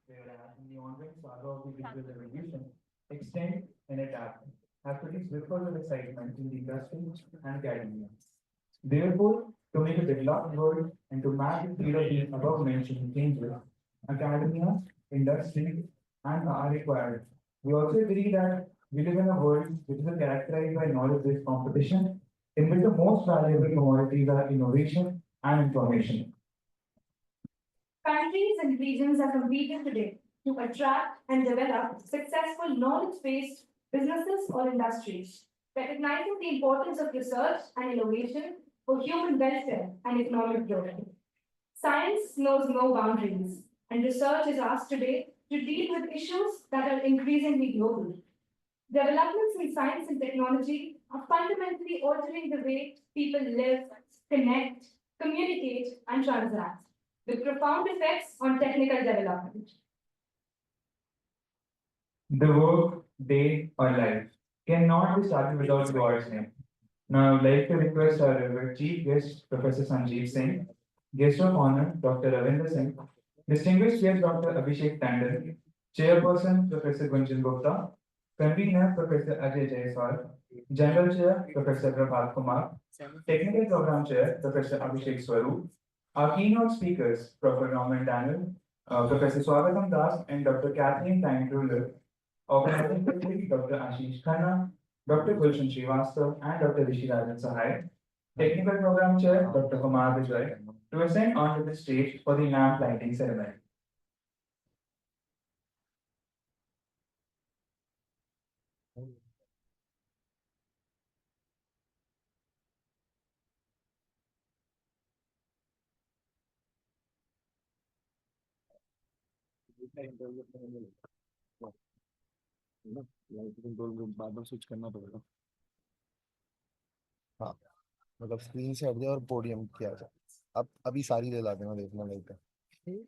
whereas in the ongoing saga of the digital revolution, extend and adapt have produced ripples of excitement in the industry and academia. Therefore, to make a developed world and to match the speed of these above mentioned changes, academia, industry, and are required. We also agree that we live in a world which is characterized by knowledge-based competition, in which the most valuable commodities are innovation and information. Countries and regions are competing today to attract and develop successful knowledge-based businesses or industries, recognizing the importance of research and innovation for human welfare and economic growth. Science knows no boundaries, and research is asked today to deal with issues that are increasingly global. Developments in science and technology are fundamentally altering the way people live, connect, communicate, and transact, with profound effects on technical development. The work, day, or life cannot be started without God's name. Now, I'd like to request our chief guest, Professor Sanjeev Singh, guest of honor, Dr. Ravinder Singh, distinguished guest, Dr. Abhishek Tandon, chairperson, Professor Gunjan Gupta, convener, Professor Ajay Jaiswal, general chair, Professor Prabhat Kumar, technical program chair, Professor Abhishek Swaroop, our keynote speakers, Professor Norman Daniel, Professor Swagatam Das, and Dr. Kathleen Time-Ruler, organizing secretary, Dr. Ashish Khanna, Dr. Gulshan Srivastav, and Dr. Rishi Rajan Sahai, technical program chair, Dr. Kumar Vijay, to ascend onto the stage for the lamp lighting ceremony. Bar bar switch करना पड़ेगा। हाँ, मतलब screen से हट जाए और podium किया जाए। अब अभी सारी ले ला देना, देखना लाइक नहीं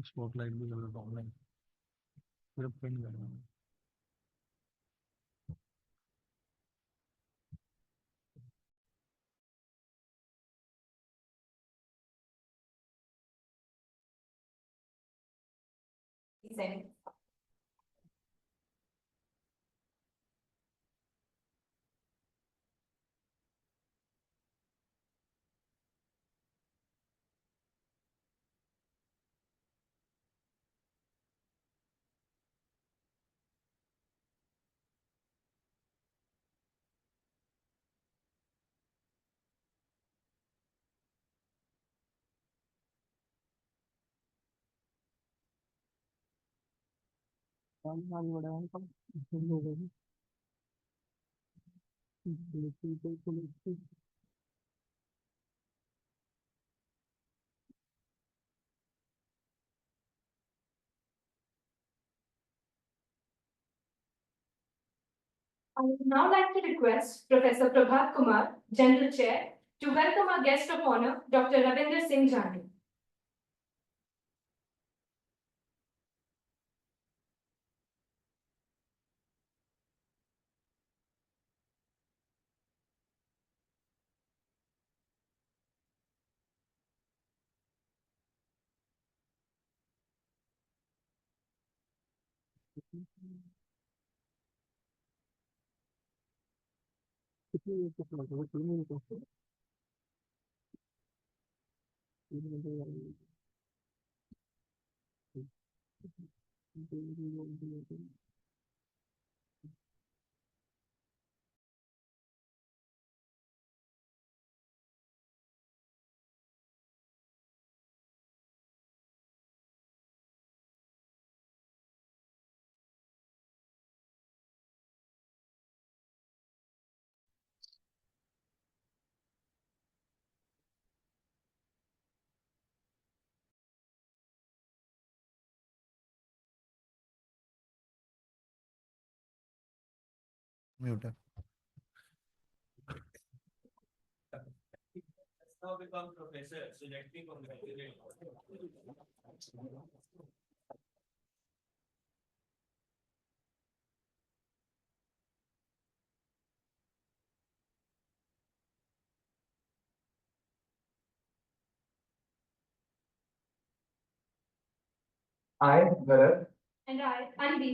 स्पॉटलाइट भी कर देता हूँ मैं सिर्फ पिन करना है Send. I would now like to request Professor Prabhat Kumar, General Chair, to welcome our guest of honor, Dr. Ravinder Singh Jani. Mute है Now become professor, so let me congratulate you. I, Bharat, And I, Anvi,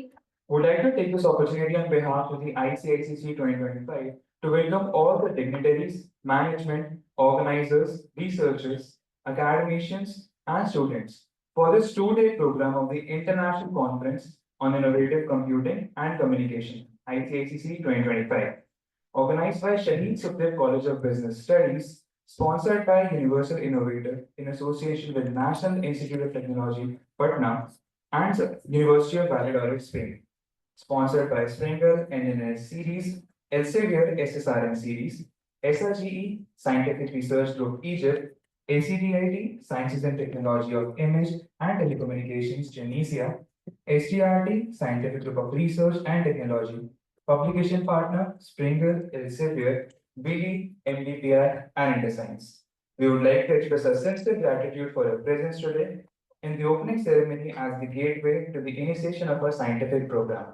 would like to take this opportunity on behalf of the ICICC 2025 to welcome all the dignitaries, management, organizers, researchers, academicians, and students for this two-day program of the International Conference on Innovative Computing and Communication, ICICC 2025, organized by Shahid Sukhdev College of Business Studies, sponsored by Universal Innovator in association with National Institute of Technology, Patna, and University of Valladolid, Spain. Sponsored by Springer NNS Series, Elsevier SSRM Series, SRGE Scientific Research Group Egypt, ACDIT Sciences and Technology of Image and Telecommunications Tunisia, SDRT Scientific Group of Research and Technology, publication partner Springer Elsevier, BD, MDPI, and InterScience. We would like to express our sincere gratitude for your presence today in the opening ceremony as the gateway to the initiation of our scientific program.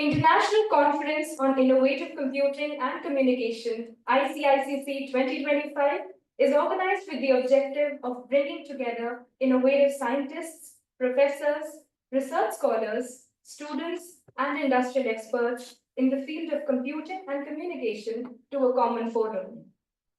International Conference on Innovative Computing and Communication, ICICC 2025, is organized with the objective of bringing together innovative scientists, professors, research scholars, students, and industrial experts in the field of computing and communication to a common forum.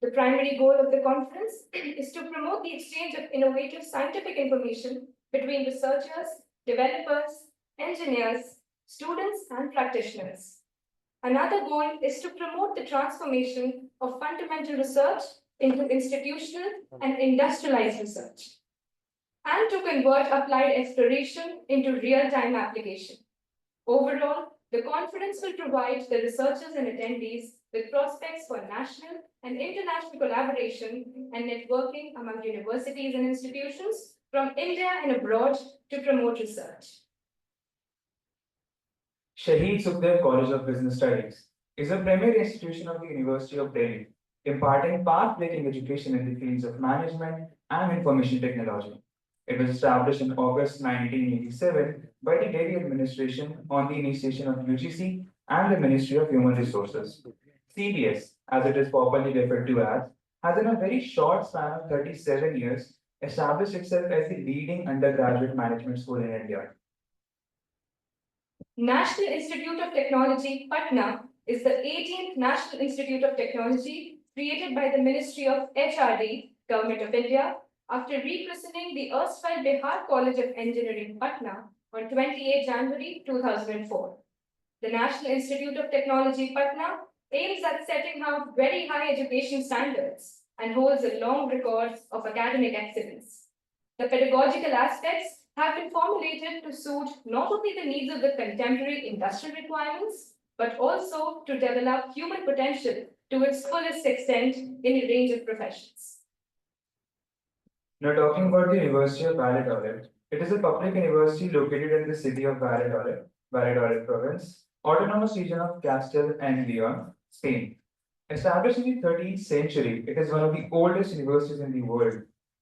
The primary goal of the conference is to promote the exchange of innovative scientific information between researchers, developers, engineers, students, and practitioners. Another goal is to promote the transformation of fundamental research into institutional and industrialized research, and to convert applied exploration into real-time application. Overall, the conference will provide the researchers and attendees with prospects for national and international collaboration and networking among universities and institutions from India and abroad to promote research. Shaheed Sukhdev College of Business Studies is a premier institution of the University of Delhi, imparting path-breaking education in the fields of management and information technology. It was established in August 1987 by the Delhi administration on the initiation of UGC and the Ministry of Human Resources. CBS, as it is popularly referred to as, has in a very short span of 37 years established itself as the leading undergraduate management school in India. National Institute of Technology, Patna, is the 18th National Institute of Technology created by the Ministry of HRD, Government of India, after rechristening the erstwhile Bihar College of Engineering, Patna, on 28 January 2004. The National Institute of Technology, Patna, aims at setting out very high education standards and holds a long record of academic excellence. The pedagogical aspects have been formulated to suit not only the needs of the contemporary industrial requirements, but also to develop human potential to its fullest extent in a range of professions. Now, talking about the University of Valladolid, it is a public university located in the city of Valladolid, Valladolid province, autonomous region of Castile and Leon, Spain. Established in the 13th century, it is one of the oldest universities in the world.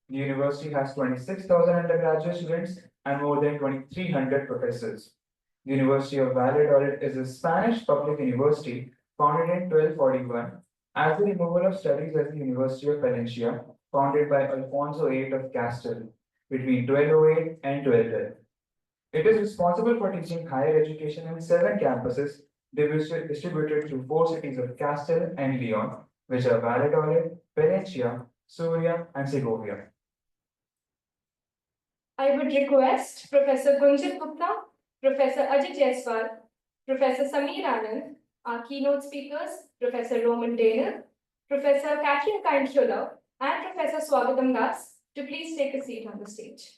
The university has 26,000 undergraduate students and more than 2,300 professors. The University of Valladolid is a Spanish public university founded in 1241 as the removal of studies at the University of Valencia, founded by Alfonso VIII of Castile between 1208 and 1212. It is responsible for teaching higher education in 7 campuses distributed through 4 cities of Castile and Leon, which are Valladolid, Valencia, Soria, and Segovia. I would request Professor Gunjan Gupta, Professor Ajit Jaiswal, Professor Sameer Anand, our keynote speakers, Professor Roman Dana, Professor Catherine Kainchula, and Professor Swagatam Das, to please take a seat on the stage.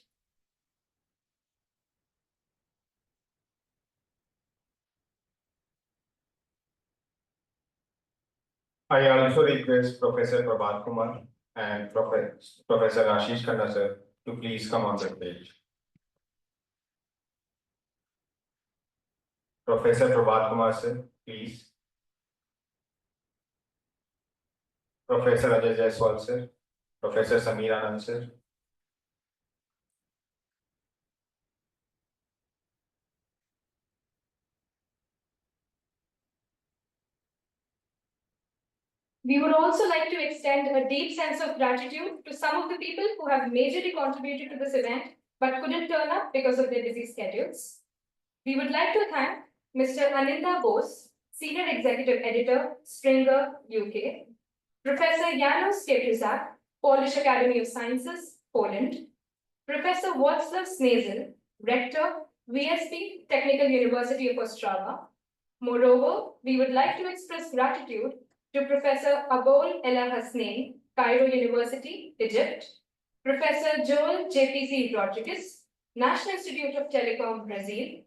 I also request Professor Prabhat Kumar and Professor Ashish Khanna sir to please come on the stage. Professor Prabhat Kumar sir, please. Professor Ajay Jaiswal sir, Professor Sameer Anand sir. We would also like to extend a deep sense of gratitude to some of the people who have majorly contributed to this event but couldn't turn up because of their busy schedules. We would like to thank Mr. Aninda Bose, Senior Executive Editor, Springer, UK, Professor Janos Keprizak, Polish Academy of Sciences, Poland, Professor Václav Snezel, Rector, VSP, Technical University of Ostrava. Moreover, we would like to express gratitude to Professor Abol Ella Hasnain, Cairo University, Egypt, Professor Joel JPC Rodriguez, National Institute of Telecom, Brazil,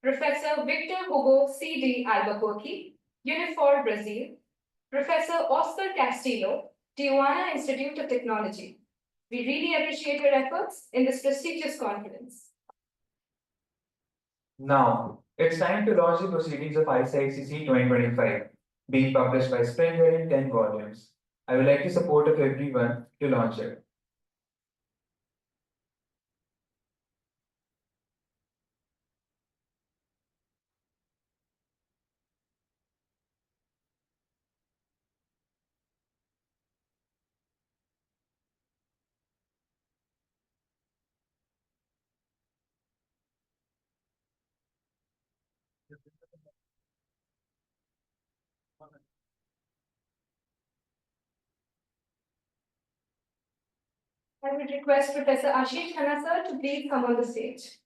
Professor Victor Hugo C.D. Albuquerque, Unifor, Brazil, Professor Oscar Castillo, Tijuana Institute of Technology. We really appreciate your efforts in this prestigious conference. Now, it's time to launch the proceedings of ICICC 2025, being published by Springer in 10 volumes. I would like the support of everyone to launch it. I would request Professor Ashish Khanna sir to please come on the stage.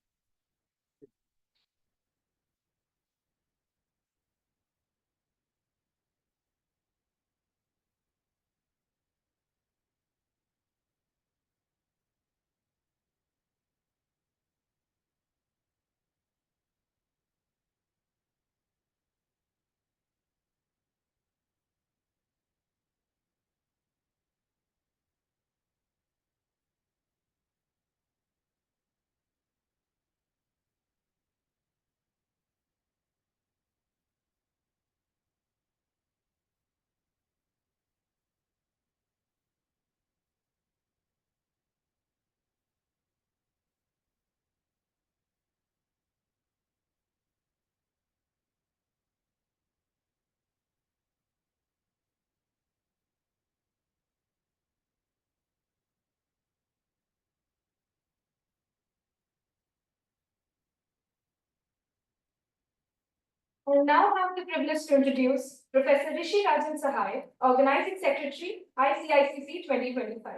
I now have the privilege to introduce Professor Rishi Rajan Sahai, Organizing Secretary, ICICC 2025.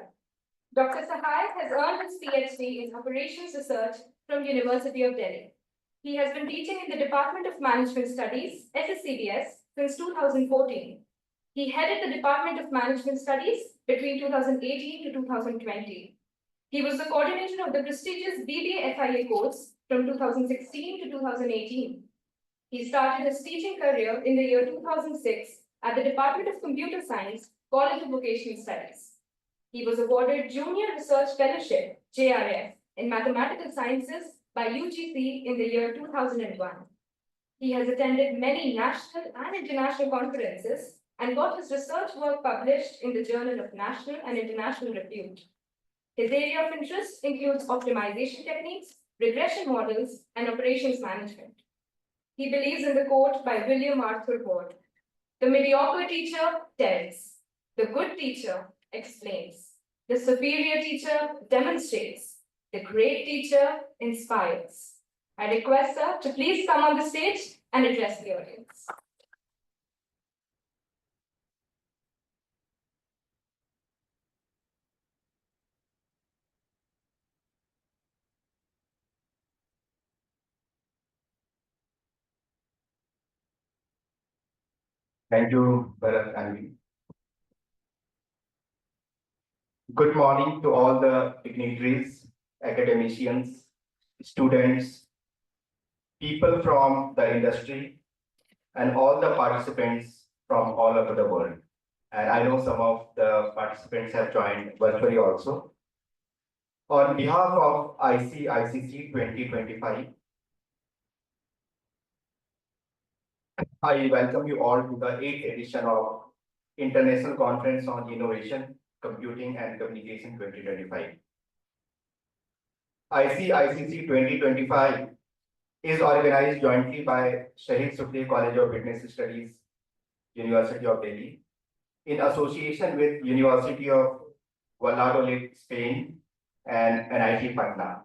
Dr. Sahai has earned his PhD in Operations Research from University of Delhi. He has been teaching in the Department of Management Studies, SSCDS, since 2014. He headed the Department of Management Studies between 2018 to 2020. He was the coordinator of the prestigious BBA FIA course from 2016 to 2018. He started his teaching career in the year 2006 at the Department of Computer Science, College of Vocational Studies. He was awarded Junior Research Fellowship, JRF, in Mathematical Sciences by UGC in the year 2001. He has attended many national and international conferences and got his research work published in the Journal of National and International Repute. His area of interest includes optimization techniques, regression models, and operations management. He believes in the quote by William Arthur Ward: "The mediocre teacher tells, the good teacher explains, the superior teacher demonstrates, the great teacher inspires." I request her to please come on the stage and address the audience. Thank you, Bharat and Anvi. Good morning to all the dignitaries, academicians, students, people from the industry, and all the participants from all over the world. And I know some of the participants have joined virtually also. On behalf of ICICC 2025, I welcome you all to the 8th edition of International Conference on Innovation, Computing and Communication 2025. ICICC 2025 is organized jointly by Shahid Sukri College of Business Studies, University of Delhi, in association with University of Valladolid, Spain, and NIT Patna.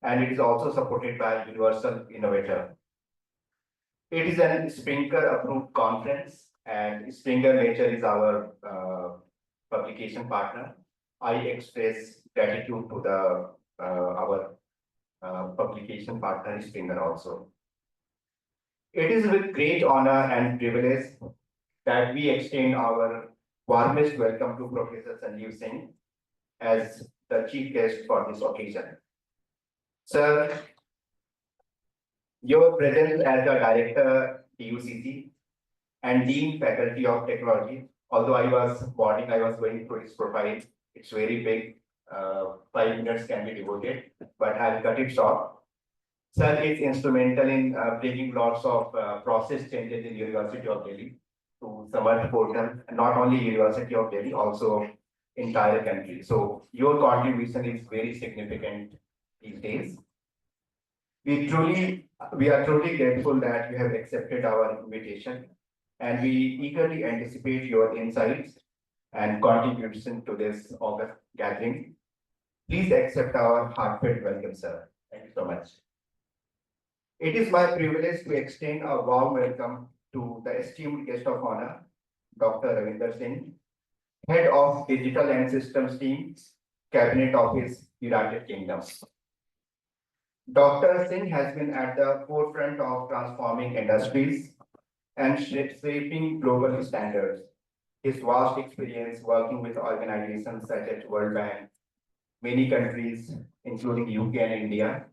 And it is also supported by Universal Innovator. It is an Springer approved conference, and Springer Nature is our publication partner. I express gratitude to the our publication partner Springer also. It is with great honor and privilege that we extend our warmest welcome to Professor Sanjeev Singh as the chief guest for this occasion. Sir, your presence as the director TUCC and Dean Faculty of Technology, although I was going through his profile, it's very big. 5 minutes can be devoted, but I'll cut it short. Sir is instrumental in bringing lots of process changes in University of Delhi to Samarth portal, not only University of Delhi, also entire country. So your contribution is very significant these days. We are truly grateful that you have accepted our invitation, and we eagerly anticipate your insights and contribution to this August gathering. Please accept our heartfelt welcome, sir. Thank you so much. It is my privilege to extend a warm welcome to the esteemed guest of honor, Dr. Ravinder Singh, Head of Digital and Systems Team, Cabinet Office, United Kingdom. Dr. Singh has been at the forefront of transforming industries and shaping global standards. His vast experience working with organizations such as World Bank, many countries, including UK and India,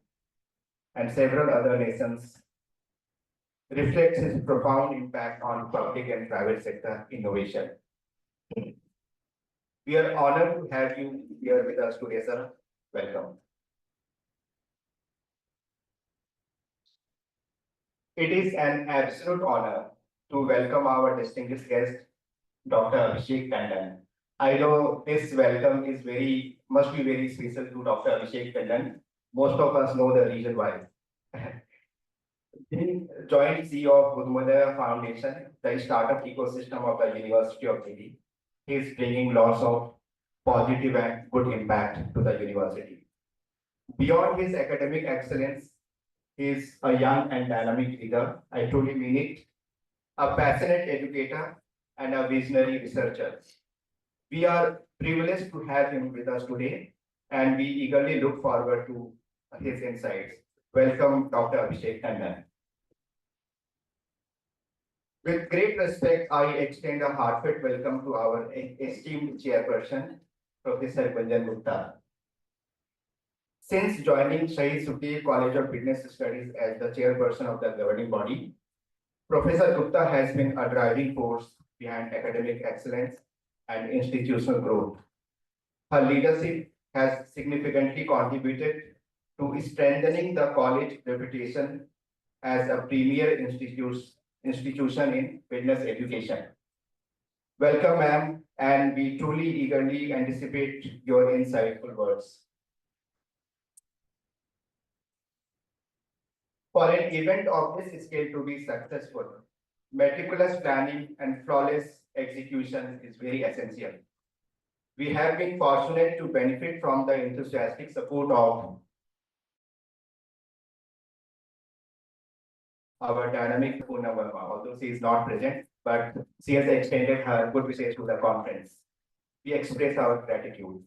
and several other nations, reflects his profound impact on public and private sector innovation. We are honored to have you here with us today, sir. Welcome. It is an absolute honor to welcome our distinguished guest, Dr. Abhishek Tandon. I know this welcome is must be very special to Dr. Abhishek Tandon. Most of us know the reason why. Being joint CEO of Budmudaya Foundation, the startup ecosystem of the University of Delhi, he is bringing lots of positive and good impact to the university. Beyond his academic excellence, He is a young and dynamic leader. I truly mean it. A passionate educator and a visionary researcher. We are privileged to have him with us today, and we eagerly look forward to his insights. Welcome, Dr. Abhishek Tandon. With great respect, I extend a heartfelt welcome to our esteemed chairperson, Professor Gunjan Gupta. Since joining Shahid Sukhdev College of Business Studies as the chairperson of the governing body, Professor Gupta has been a driving force behind academic excellence and institutional growth. Her leadership has significantly contributed to strengthening the college reputation as a premier institution in business education. Welcome, ma'am, and we truly eagerly anticipate your insightful words. For an event of this scale to be successful, meticulous planning and flawless execution is very essential. We have been fortunate to benefit from the enthusiastic support of our dynamic Poona Verma, although she is not present, but she has extended her good wishes to the conference. We express our gratitude.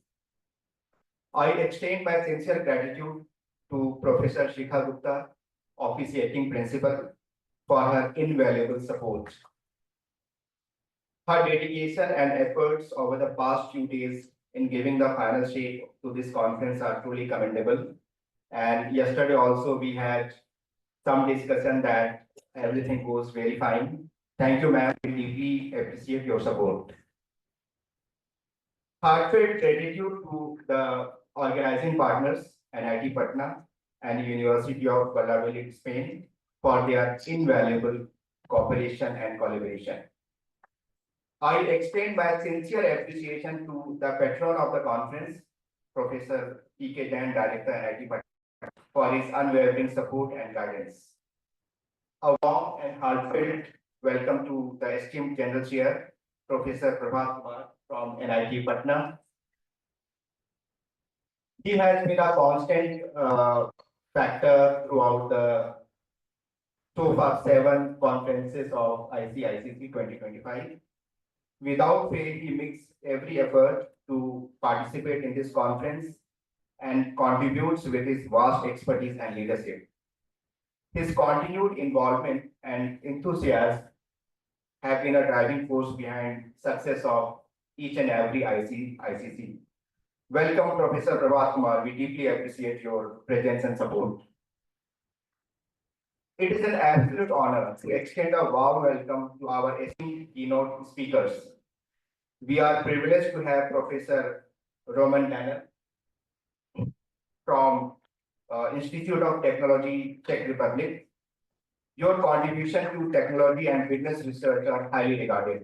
I extend my sincere gratitude to Professor Shikha Gupta, officiating principal, for her invaluable support. Her dedication and efforts over the past few days in giving the final shape to this conference are truly commendable. And yesterday also we had some discussion that everything goes very fine. Thank you, ma'am. We deeply appreciate your support. Heartfelt gratitude to the organizing partners, NIT Patna and University of Valladolid, Spain, for their invaluable cooperation and collaboration. I extend my sincere appreciation to the patron of the conference, Professor E.K. Jain, Director, NIT Patna, for his unwavering support and guidance. A warm and heartfelt welcome to the esteemed General Chair, Professor Prabhat Kumar from NIT Patna. He has been a constant factor throughout the so far 7 conferences of ICICC 2025. Without fail, he makes every effort to participate in this conference and contributes with his vast expertise and leadership. His continued involvement and enthusiasm have been a driving force behind success of each and every ICICC. Welcome, Professor Prabhat Kumar. We deeply appreciate your presence and support. It is an absolute honor to extend a warm welcome to our esteemed keynote speakers. We are privileged to have Professor Roman Danner from Institute of Technology, Czech Republic. Your contribution to technology and business research are highly regarded.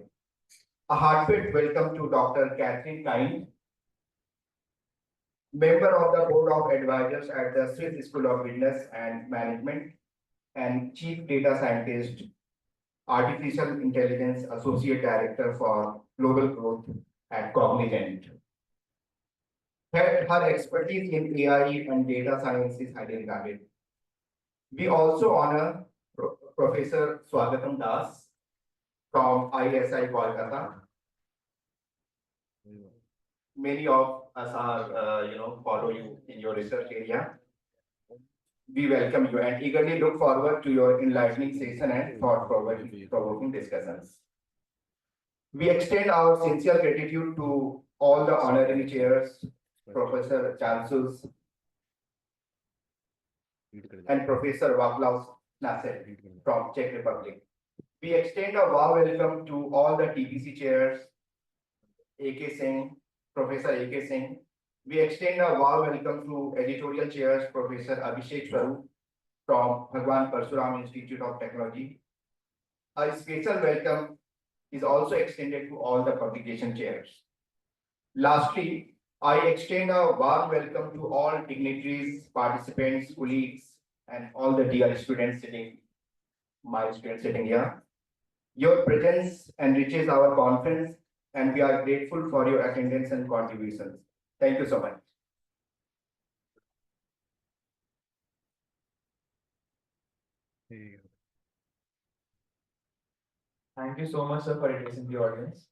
A heartfelt welcome to Dr. Catherine Kind, member of the Board of Advisors at the Swiss School of Business and Management and Chief Data Scientist, Artificial Intelligence Associate Director for Global Growth at Cognizant. Her expertise in AI and data science is highly regarded. We also honor Professor Swagatam Das from ISI Kolkata. Many of us are, follow you in your research area. We welcome you and eagerly look forward to your enlightening session and thought-provoking discussions. We extend our sincere gratitude to all the honorary chairs, Professor Chancellors and Professor Vaclav Nasser from Czech Republic. We extend a warm welcome to all the TPC chairs, A.K. Singh, Professor A.K. Singh. We extend a warm welcome to editorial chairs, Professor Abhishek Swarup from Bhagwan Parshuram Institute of Technology. A special welcome is also extended to all the publication chairs. Lastly, I extend a warm welcome to all dignitaries, participants, colleagues, and all the dear students sitting here. Your presence enriches our conference, and we are grateful for your attendance and contributions. Thank you so much. Thank you so much, sir, for addressing the audience.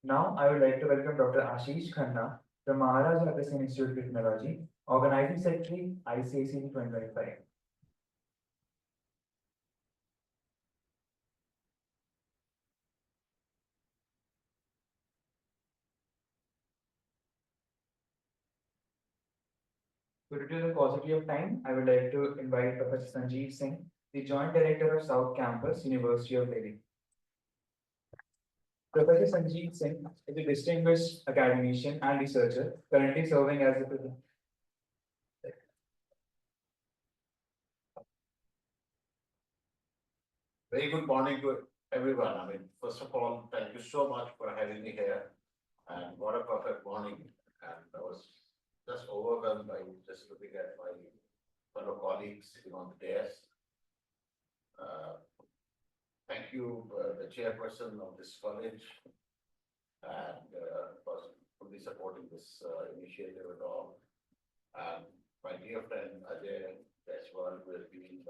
Now, I would like to welcome Dr. Ashish Khanna from Maharaja Agastyan Institute of Technology, Organizing Secretary, ICICC 2025. Due to the paucity of time, I would like to invite Professor Sanjeev Singh, the Joint Director of South Campus, University of Delhi. Professor Sanjeev Singh is a distinguished academician and researcher, currently serving as the Very good morning to everyone. I mean, first of all, thank you so much for having me here. And what a perfect morning. And I was just overwhelmed by just looking at my fellow colleagues sitting on the desk. Thank you, the chairperson of this college, and for fully supporting this initiative at all. And my dear friend Ajay Deswal, who has been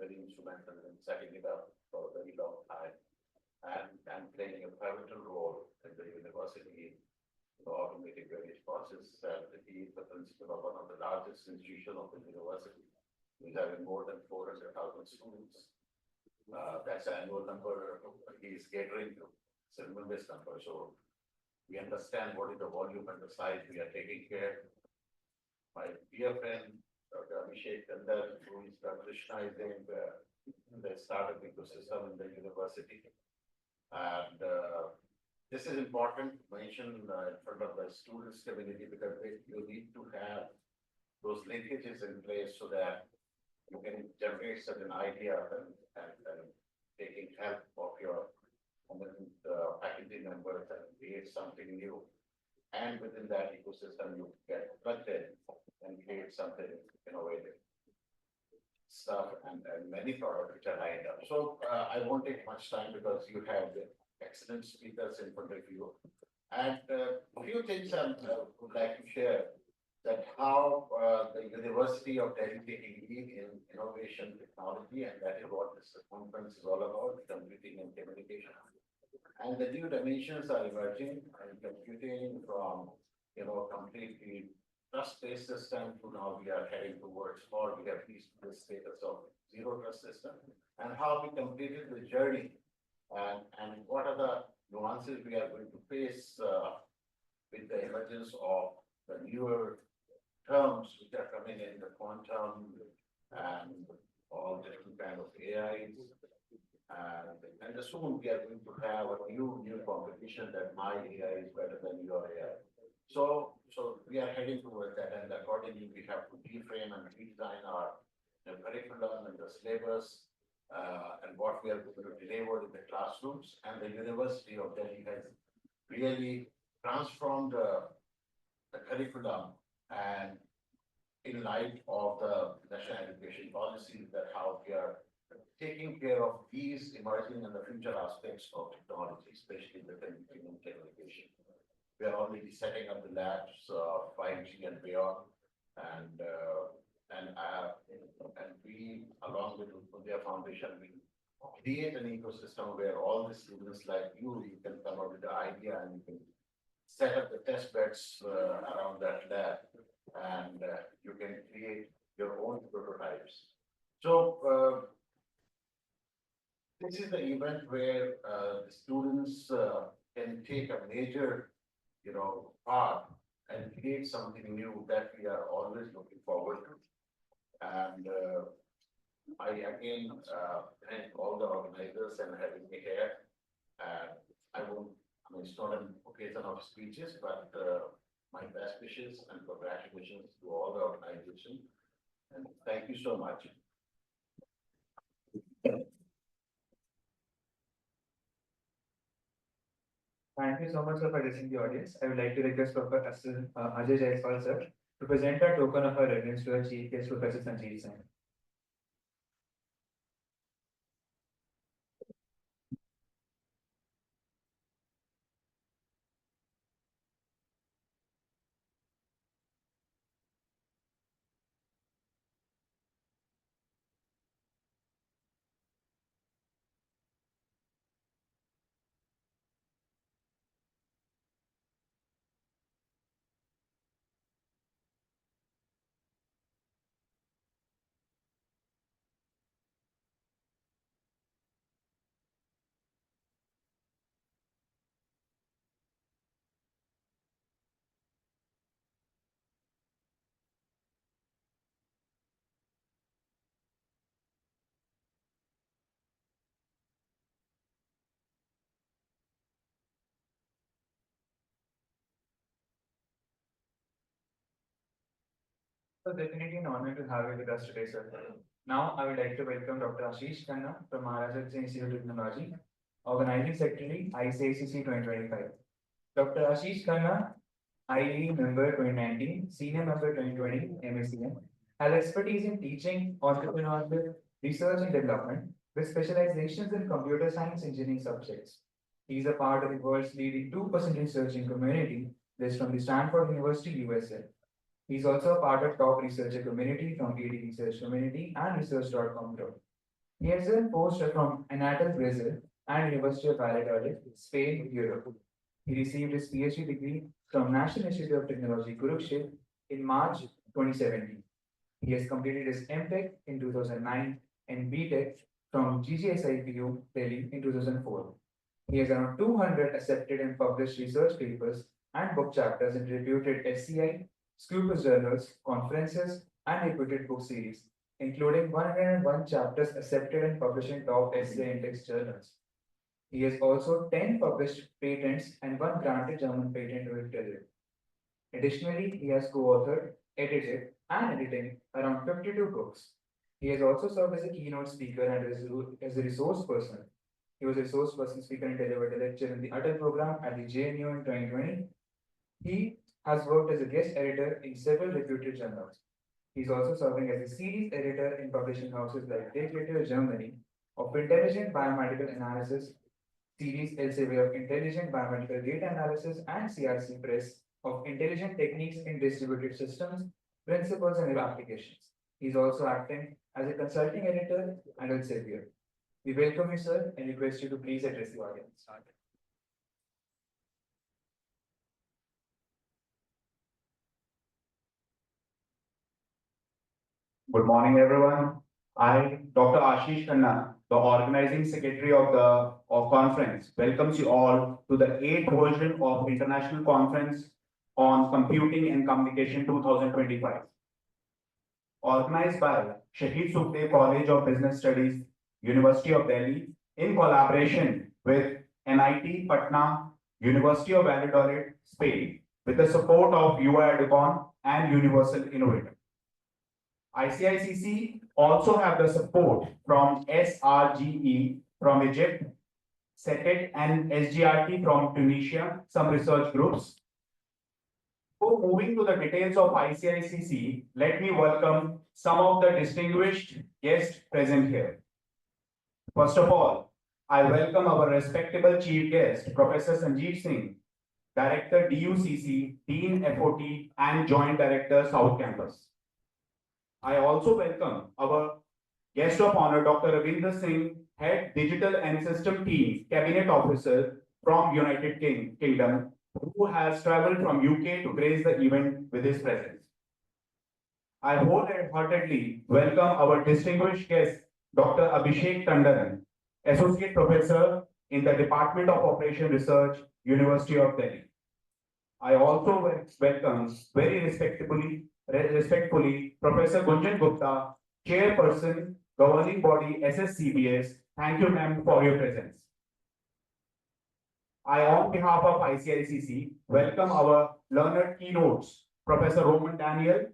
very instrumental in setting it up for a very long time and playing a pivotal role in the university in automating various processes. And he is the principal of one of the largest institutions of the university. We having more than 400,000 students. That's the annual number he is catering to. It's a tremendous number. So we understand what is the volume and the size we are taking care. My dear friend, Dr. Abhishek Kandar, who is revolutionizing the startup ecosystem in the university. And this is important to mention in front of the students community because you need to have those linkages in place so that you can generate certain ideas and taking help of your faculty members and create something new. And within that ecosystem, you get plugged in and create something innovative stuff and many products which are lined up. So I won't take much time because you have excellent speakers in front of you. And a few things I would like to share that how the University of Delhi taking lead in innovation technology, and that is what this conference is all about, computing and communication. And the new dimensions are emerging and computing from, completely trust-based system to now we are heading towards, or we have reached the status of zero trust system, and how we completed the journey and what are the nuances we are going to face with the emergence of the newer terms which are coming in, the quantum and all different kind of AIs. And soon we are going to have a new competition that my AI is better than your AI. So we are heading towards that, and accordingly we have to reframe and redesign our curriculum and the syllabus and what we are going to deliver in the classrooms. And the University of Delhi has really transformed the curriculum and in light of the national education policy that how we are taking care of these emerging and the future aspects of technology, especially the communication. We are already setting up the labs, 5G and beyond, and we, along with their foundation, we create an ecosystem where all the students like you can come up with the idea and you can set up the test beds around that lab, and you can create your own prototypes. So this is the event where the students can take a major, part and create something new that we are always looking forward to. And I again thank all the organizers and having me here. I won't, it's not an occasion of speeches, but my best wishes and congratulations to all the organization. And thank you so much. Thank you so much for addressing the audience. I would like to request Professor Ajay Jaiswal sir to present a token of our reverence to our chief guest, Professor Sanjeev Singh. So definitely an honor to have you with us today, sir. Now, I would like to welcome Dr. Ashish Khanna from Maharashtra Institute of Technology, Organizing Secretary, ICICC 2025. Dr. Ashish Khanna, IE member 2019, senior member 2020, MSCM, has expertise in teaching, entrepreneurship, research and development, with specializations in computer science engineering subjects. He is a part of the world's leading 2% researching community, this from the Stanford University, USA. He is also a part of top researcher community from AD Research Community and Research.com Group. He has been post from Anatel, Brazil and University of Valladolid, Spain, Europe. He received his PhD degree from National Institute of Technology, Kurukshetra in March 2017. He has completed his MTech in 2009 and BTech from GGSIPU, Delhi in 2004. He has around 200 accepted and published research papers and book chapters in reputed SCI, Scopus journals, conferences, and reputed book series, including 101 chapters accepted and published in top SCI index journals. He has also 10 published patents and one granted German patent to Intelligent. Additionally, he has co-authored, edited, and editing around 52 books. He has also served as a keynote speaker and as a resource person. He was a resource person speaker and delivered a lecture in the Atal program at the JNU in 2020. He has worked as a guest editor in several reputed journals. He is also serving as a series editor in publishing houses like Data Germany of Intelligent Biomedical Analysis series Elsevier of Intelligent Biomedical Data Analysis and CRC Press of Intelligent Techniques in Distributed Systems, Principles and Applications. He is also acting as a consulting editor and Elsevier. We welcome you, sir, and request you to please address the audience. Good morning, everyone. I, Dr. Ashish Khanna, the organizing secretary of the conference, welcomes you all to the 8th version of International Conference on Computing and Communication 2025. Organized by Shahid Sukhdev College of Business Studies, University of Delhi, in collaboration with NIT Patna, University of Valladolid, Spain, with the support of UI Educon and Universal Innovator. ICICC also have the support from SRGE from Egypt, SETET and SGRT from Tunisia, some research groups. Before moving to the details of ICICC, let me welcome some of the distinguished guests present here. First of all, I welcome our respectable chief guest, Professor Sanjeev Singh, Director DUCC, Dean FOT and Joint Director South Campus. I also welcome our guest of honor, Dr. Ravinder Singh, Head Digital and System Team Cabinet Officer from United Kingdom, who has traveled from UK to grace the event with his presence. I wholeheartedly welcome our distinguished guest, Dr. Abhishek Tandon, Associate Professor in the Department of Operation Research, University of Delhi. I also welcome very respectfully Professor Gunjan Gupta, Chairperson, Governing Body SSCBS. Thank you, ma'am, for your presence. I, on behalf of ICICC, welcome our learned keynotes, Professor Roman Daniel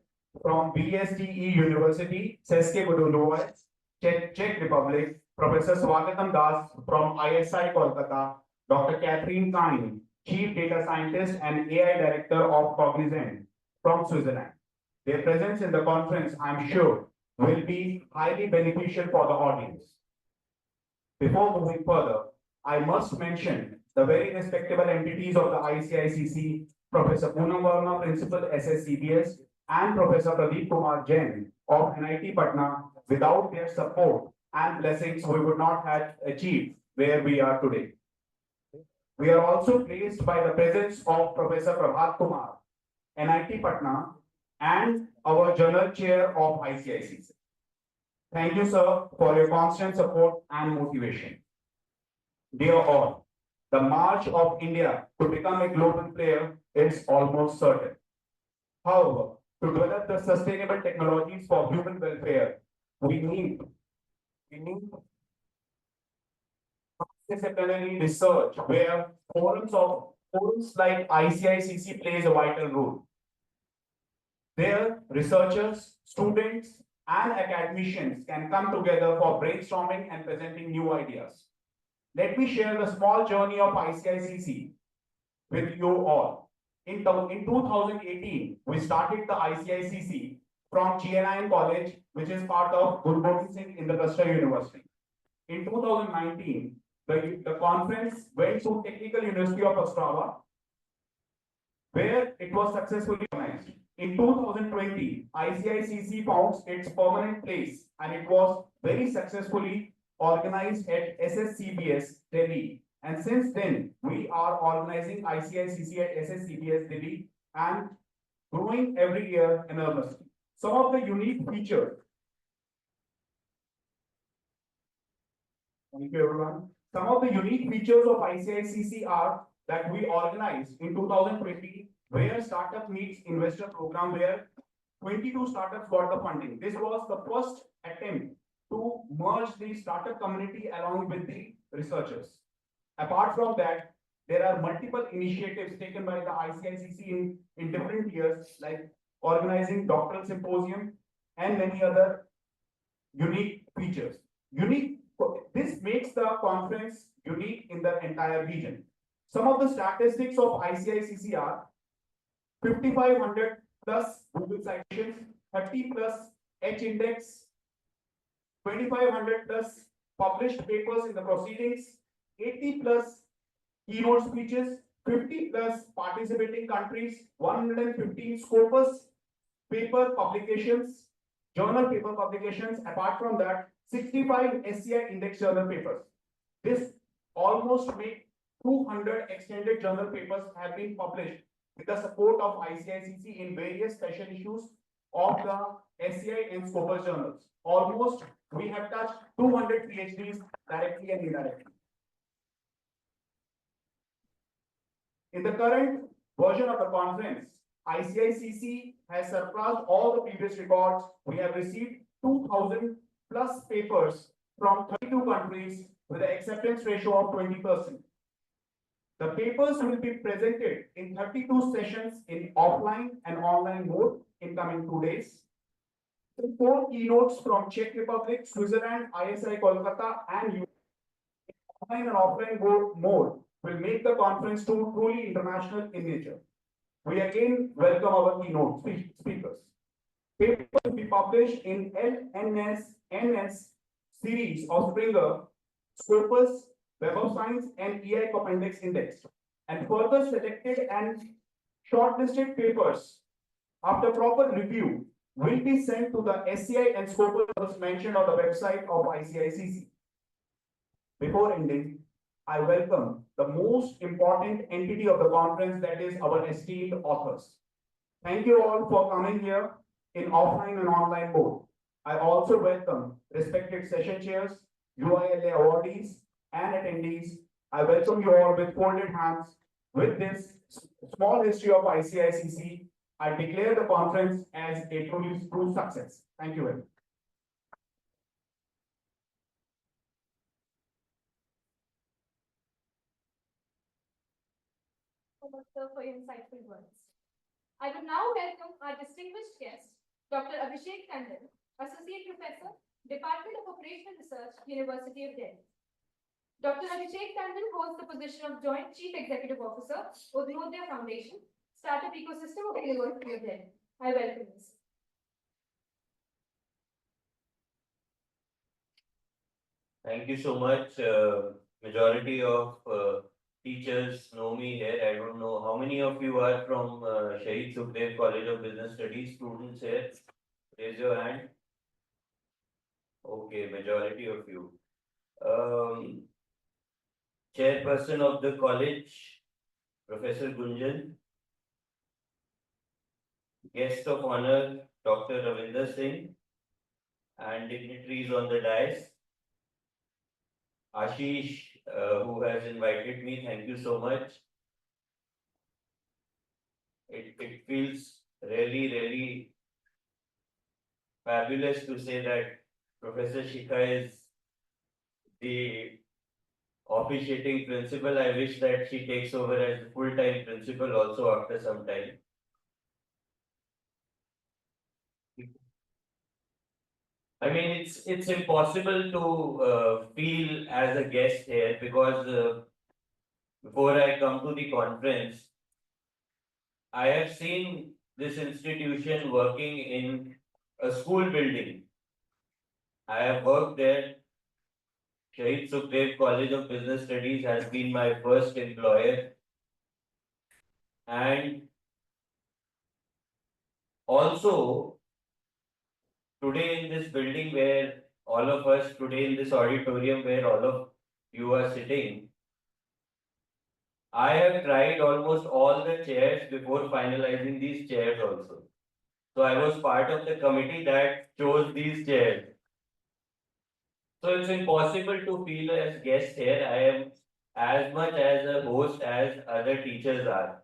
from VSTE University, České Budějovice, Czech Republic, Professor Swagatam Das from ISI Kolkata, Dr. Catherine Kine, Chief Data Scientist and AI Director of Cognizant from Switzerland. Their presence in the conference, I'm sure, will be highly beneficial for the audience. Before moving further, I must mention the very respectable entities of the ICICC, Professor Poonam Verma, Principal SSCBS, and Professor Pradeep Kumar Jain of NIT Patna. Without their support and blessings, we would not have achieved where we are today. We are also pleased by the presence of Professor Prabhat Kumar, NIT Patna, and our General Chair of ICICC. Thank you, sir, for your constant support and motivation. Dear all, the march of India to become a global player is almost certain. However, to develop the sustainable technologies for human welfare, we need disciplinary research where forums like ICICC plays a vital role. There, researchers, students, and academicians can come together for brainstorming and presenting new ideas. Let me share the small journey of ICICC with you all. In 2018, we started the ICICC from GNIN College, which is part of Guru Gobind Singh Indraprastha University. In 2019, the conference went to Technical University of Ostrava, where it was successfully organized. In 2020, ICICC found its permanent place and it was very successfully organized at SSCBS Delhi. And since then, we are organizing ICICC at SSCBS Delhi and growing every year enormously. Some of the unique features. Thank you, everyone. Some of the unique features of ICICC are that we organized in 2020 where startup meets investor program where 22 startups got the funding. This was the first attempt to merge the startup community along with the researchers. Apart from that, there are multiple initiatives taken by the ICICC in different years, like organizing doctoral symposium and many other unique features. This makes the conference unique in the entire region. Some of the statistics of ICICC are 5,500 plus Google citations, 30 plus H index, 2,500 plus published papers in the proceedings, 80 plus keynote speeches, 50 plus participating countries, 115 Scopus paper publications, journal paper publications. Apart from that, 65 SCI index journal papers. This almost make 200 extended journal papers have been published with the support of ICICC in various special issues of the SCI and Scopus journals. Almost we have touched 200 PhDs directly and indirectly. In the current version of the conference, ICICC has surpassed all the previous records. We have received 2,000 plus papers from 32 countries with an acceptance ratio of 20%. The papers will be presented in 32 sessions in offline and online mode in coming 2 days. 4 keynotes from Czech Republic, Switzerland, ISI Kolkata, and US. Online and offline mode will make the conference truly international in nature. We again welcome our keynote speakers. Papers will be published in LNS series of Springer, Scopus, Web of Science, and EI Appendix Index. And further selected and shortlisted papers, after proper review, will be sent to the SCI and Scopus mentioned on the website of ICICC. Before ending, I welcome the most important entity of the conference, that is our esteemed authors. Thank you all for coming here in offline and online mode. I also welcome respected session chairs, UILA awardees, and attendees. I welcome you all with folded hands. With this small history of ICICC, I declare the conference as a true success. Thank you very much. Sir, for your insightful words. I would now welcome our distinguished guest, Dr. Abhishek Tandon, Associate Professor, Department of Operational Research, University of Delhi. Dr. Abhishek Tandon holds the position of Joint Chief Executive Officer, Udmodaya Foundation, Startup Ecosystem of the University of Delhi. I welcome you. Thank you so much. Majority of teachers know me here. I don't know how many of you are from Shahid Sukhdev College of Business Studies students here. Raise your hand. Okay, majority of you. Chairperson of the college, Professor Gunjan. Guest of honor, Dr. Ravinder Singh, and dignitaries on the dais. Ashish, who has invited me, thank you so much. It feels really fabulous to say that Professor Shikha is the officiating principal. I wish that she takes over as full-time principal also after some time. I mean, it's impossible to feel as a guest here because before I come to the conference, I have seen this institution working in a school building. I have worked there. Shahid Sukhdev College of Business Studies has been my first employer. And also, today in this building where all of us, today in this auditorium where all of you are sitting, I have tried almost all the chairs before finalizing these chairs also. So I was part of the committee that chose these chairs. So it's impossible to feel as guest here. I am as much as a host as other teachers are.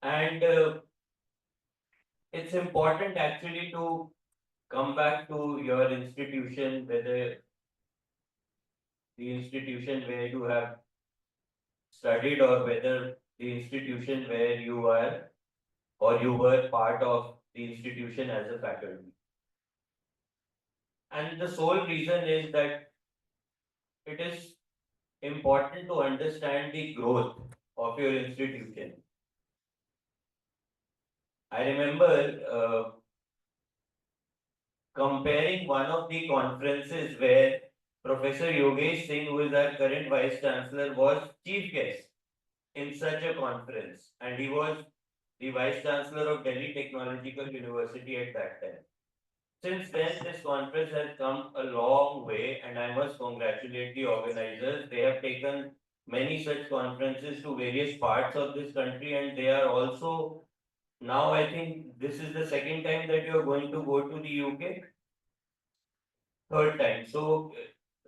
And it's important actually to come back to your institution, whether the institution where you have studied or whether the institution where you are or you were part of the institution as a faculty. And the sole reason is that it is important to understand the growth of your institution. I remember comparing one of the conferences where Professor Yogesh Singh, who is our current Vice Chancellor, was chief guest in such a conference, and he was the Vice Chancellor of Delhi Technological University at that time. Since then, this conference has come a long way, and I must congratulate the organizers. They have taken many such conferences to various parts of this country, and they are also now, I think this is the second time that you are going to go to the UK. Third time. So,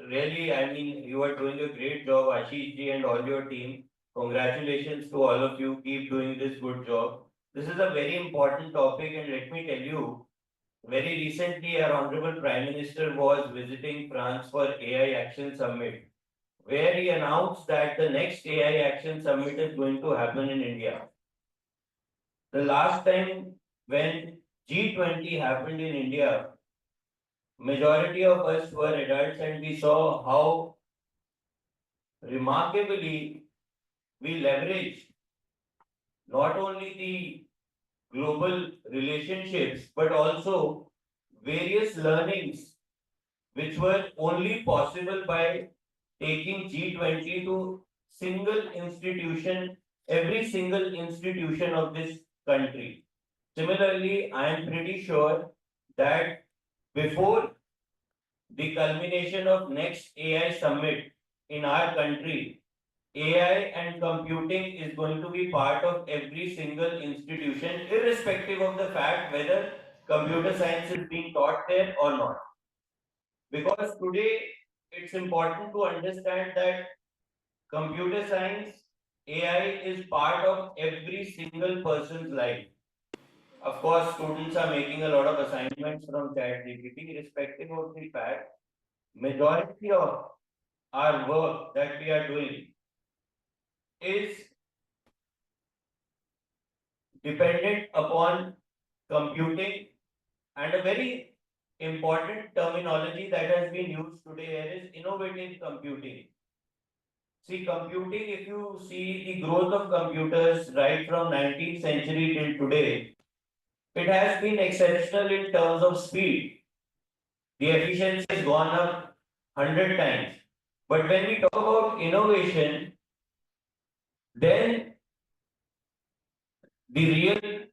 really, I mean, you are doing a great job, Ashish ji and all your team. Congratulations to all of you. Keep doing this good job. This is a very important topic, and let me tell you, very recently, our Honorable Prime Minister was visiting France for AI Action Summit, where he announced that the next AI Action Summit is going to happen in India. The last time when G20 happened in India, majority of us were adults and we saw how remarkably we leveraged not only the global relationships but also various learnings which were only possible by taking G20 to single institution, every single institution of this country. Similarly, I am pretty sure that before the culmination of next AI summit in our country, AI and computing is going to be part of every single institution, irrespective of the fact whether computer science is being taught there or not. Because today it's important to understand that computer science, AI is part of every single person's life. Of course, students are making a lot of assignments from ChatGPT, irrespective of the fact, majority of our work that we are doing is dependent upon computing, and a very important terminology that has been used today here is innovative computing. See, computing, if you see the growth of computers right from 19th century till today, it has been exceptional in terms of speed. The efficiency has gone up 100 times. But when we talk about innovation, then the real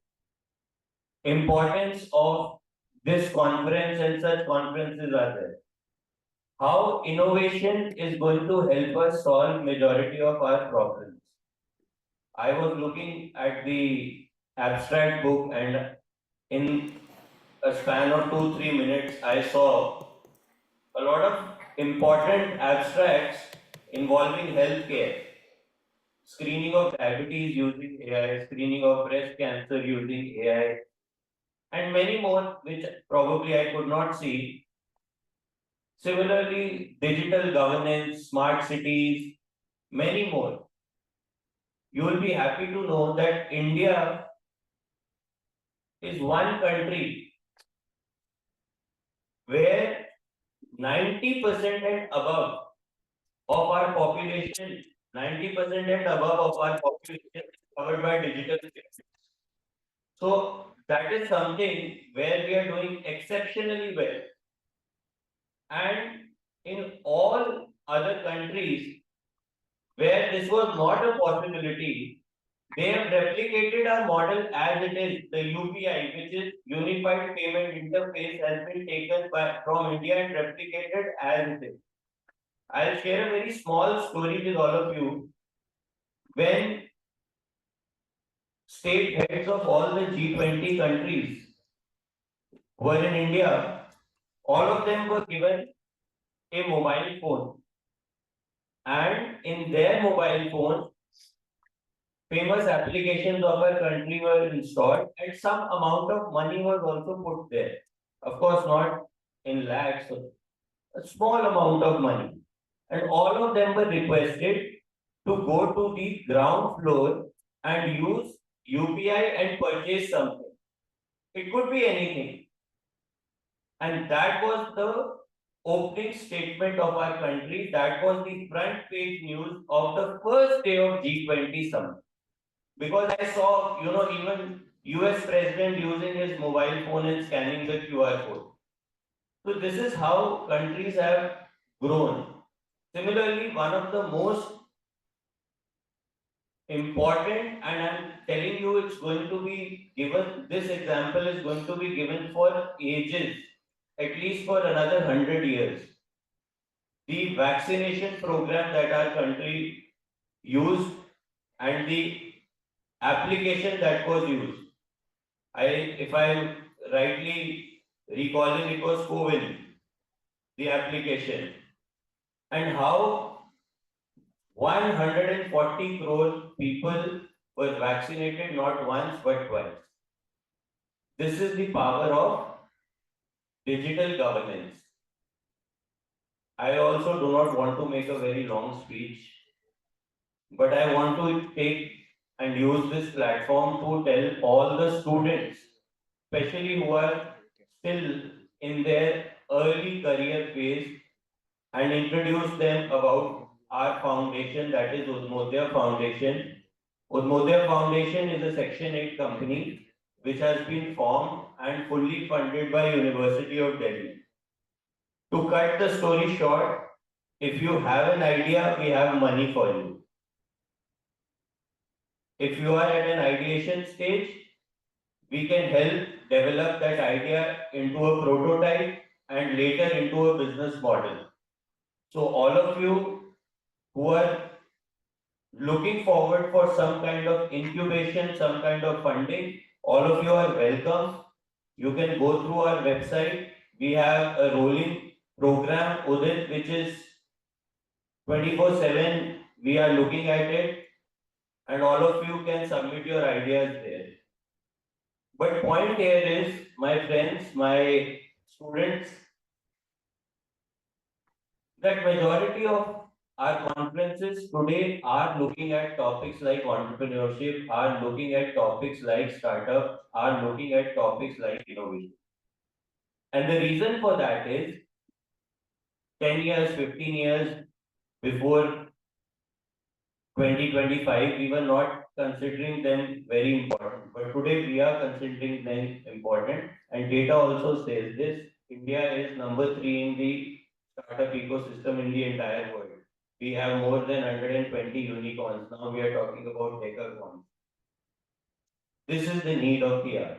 importance of this conference and such conferences are there. How innovation is going to help us solve majority of our problems. I was looking at the abstract book, and in a span of 2-3 minutes, I saw a lot of important abstracts involving healthcare. Screening of diabetes using AI, screening of breast cancer using AI, and many more which probably I could not see. Similarly, digital governance, smart cities, many more. You will be happy to know that India is one country where 90% and above of our population, 90% and above of our population is covered by digital services. So that is something where we are doing exceptionally well. And in all other countries where this was not a possibility, they have replicated our model as it is. The UPI, which is Unified Payment Interface, has been taken from India and replicated as it is. I'll share a very small story with all of you. When state heads of all the G20 countries were in India, all of them were given a mobile phone. And in their mobile phone, famous applications of our country were installed and some amount of money was also put there. Of course, not in lakhs, a small amount of money. And all of them were requested to go to the ground floor and use UPI and purchase something. It could be anything. And that was the opening statement of our country. That was the front page news of the first day of G20 summit. Because I saw, even US president using his mobile phone and scanning the QR code. So this is how countries have grown. Similarly, one of the most important, and I'm telling you it's going to be given, this example is going to be given for ages, at least for another 100 years. The vaccination program that our country used and the application that was used. If I'm rightly recalling, it was COVID, the application, and how 140 crore people were vaccinated not once but twice. This is the power of digital governance. I also do not want to make a very long speech, but I want to take and use this platform to tell all the students, especially who are still in their early career phase, and introduce them about our foundation, that is Udmodya Foundation. Udmodya Foundation is a Section 8 company which has been formed and fully funded by University of Delhi. To cut the story short, if you have an idea, we have money for you. If you are at an ideation stage, we can help develop that idea into a prototype and later into a business model. So all of you who are looking forward for some kind of incubation, some kind of funding, all of you are welcome. You can go through our website. We have a rolling program, Udit, which is 24/7. We are looking at it, and all of you can submit your ideas there. But point here is, my friends, my students, that majority of our conferences today are looking at topics like entrepreneurship, are looking at topics like startup, are looking at topics like innovation. And the reason for that is 10 years, 15 years before 2025, we were not considering them very important. But today we are considering them important. And data also says this. India is number 3 in the startup ecosystem in the entire world. We have more than 120 unicorns. Now we are talking about decacons. This is the need of the hour.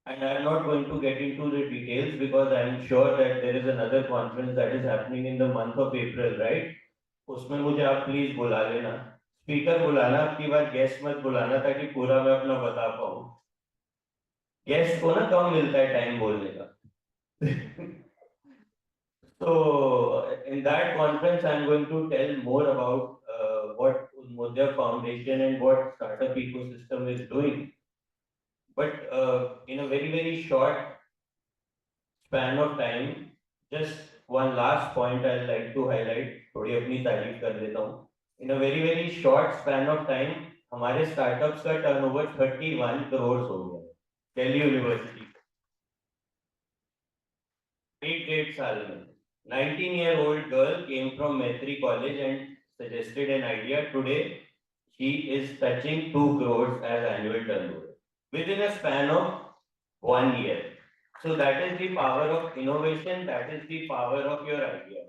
And I'm not going to get into the details because I'm sure that there is another conference that is happening in the month of April, right? उसमें मुझे आप please बुला लेना, speaker बुलाना, आपकी बार guest मत बुलाना ताकि पूरा मैं अपना बता पाऊँ. गेस्ट को ना कम मिलता है टाइम बोलने का. So in that conference, I'm going to tell more about what Udmodya Foundation and what startup ecosystem is doing. But in a very short span of time, just one last point I'd like to highlight. थोड़ी अपनी तारीफ कर देता हूँ. In a very short span of time, हमारे startups का turnover 31 crores हो गया. Delhi University. 8 Salman. 19-year-old girl came from Maitri College and suggested an idea. Today, she is touching 2 crores as annual turnover within a span of 1 year. So that is the power of innovation. That is the power of your idea.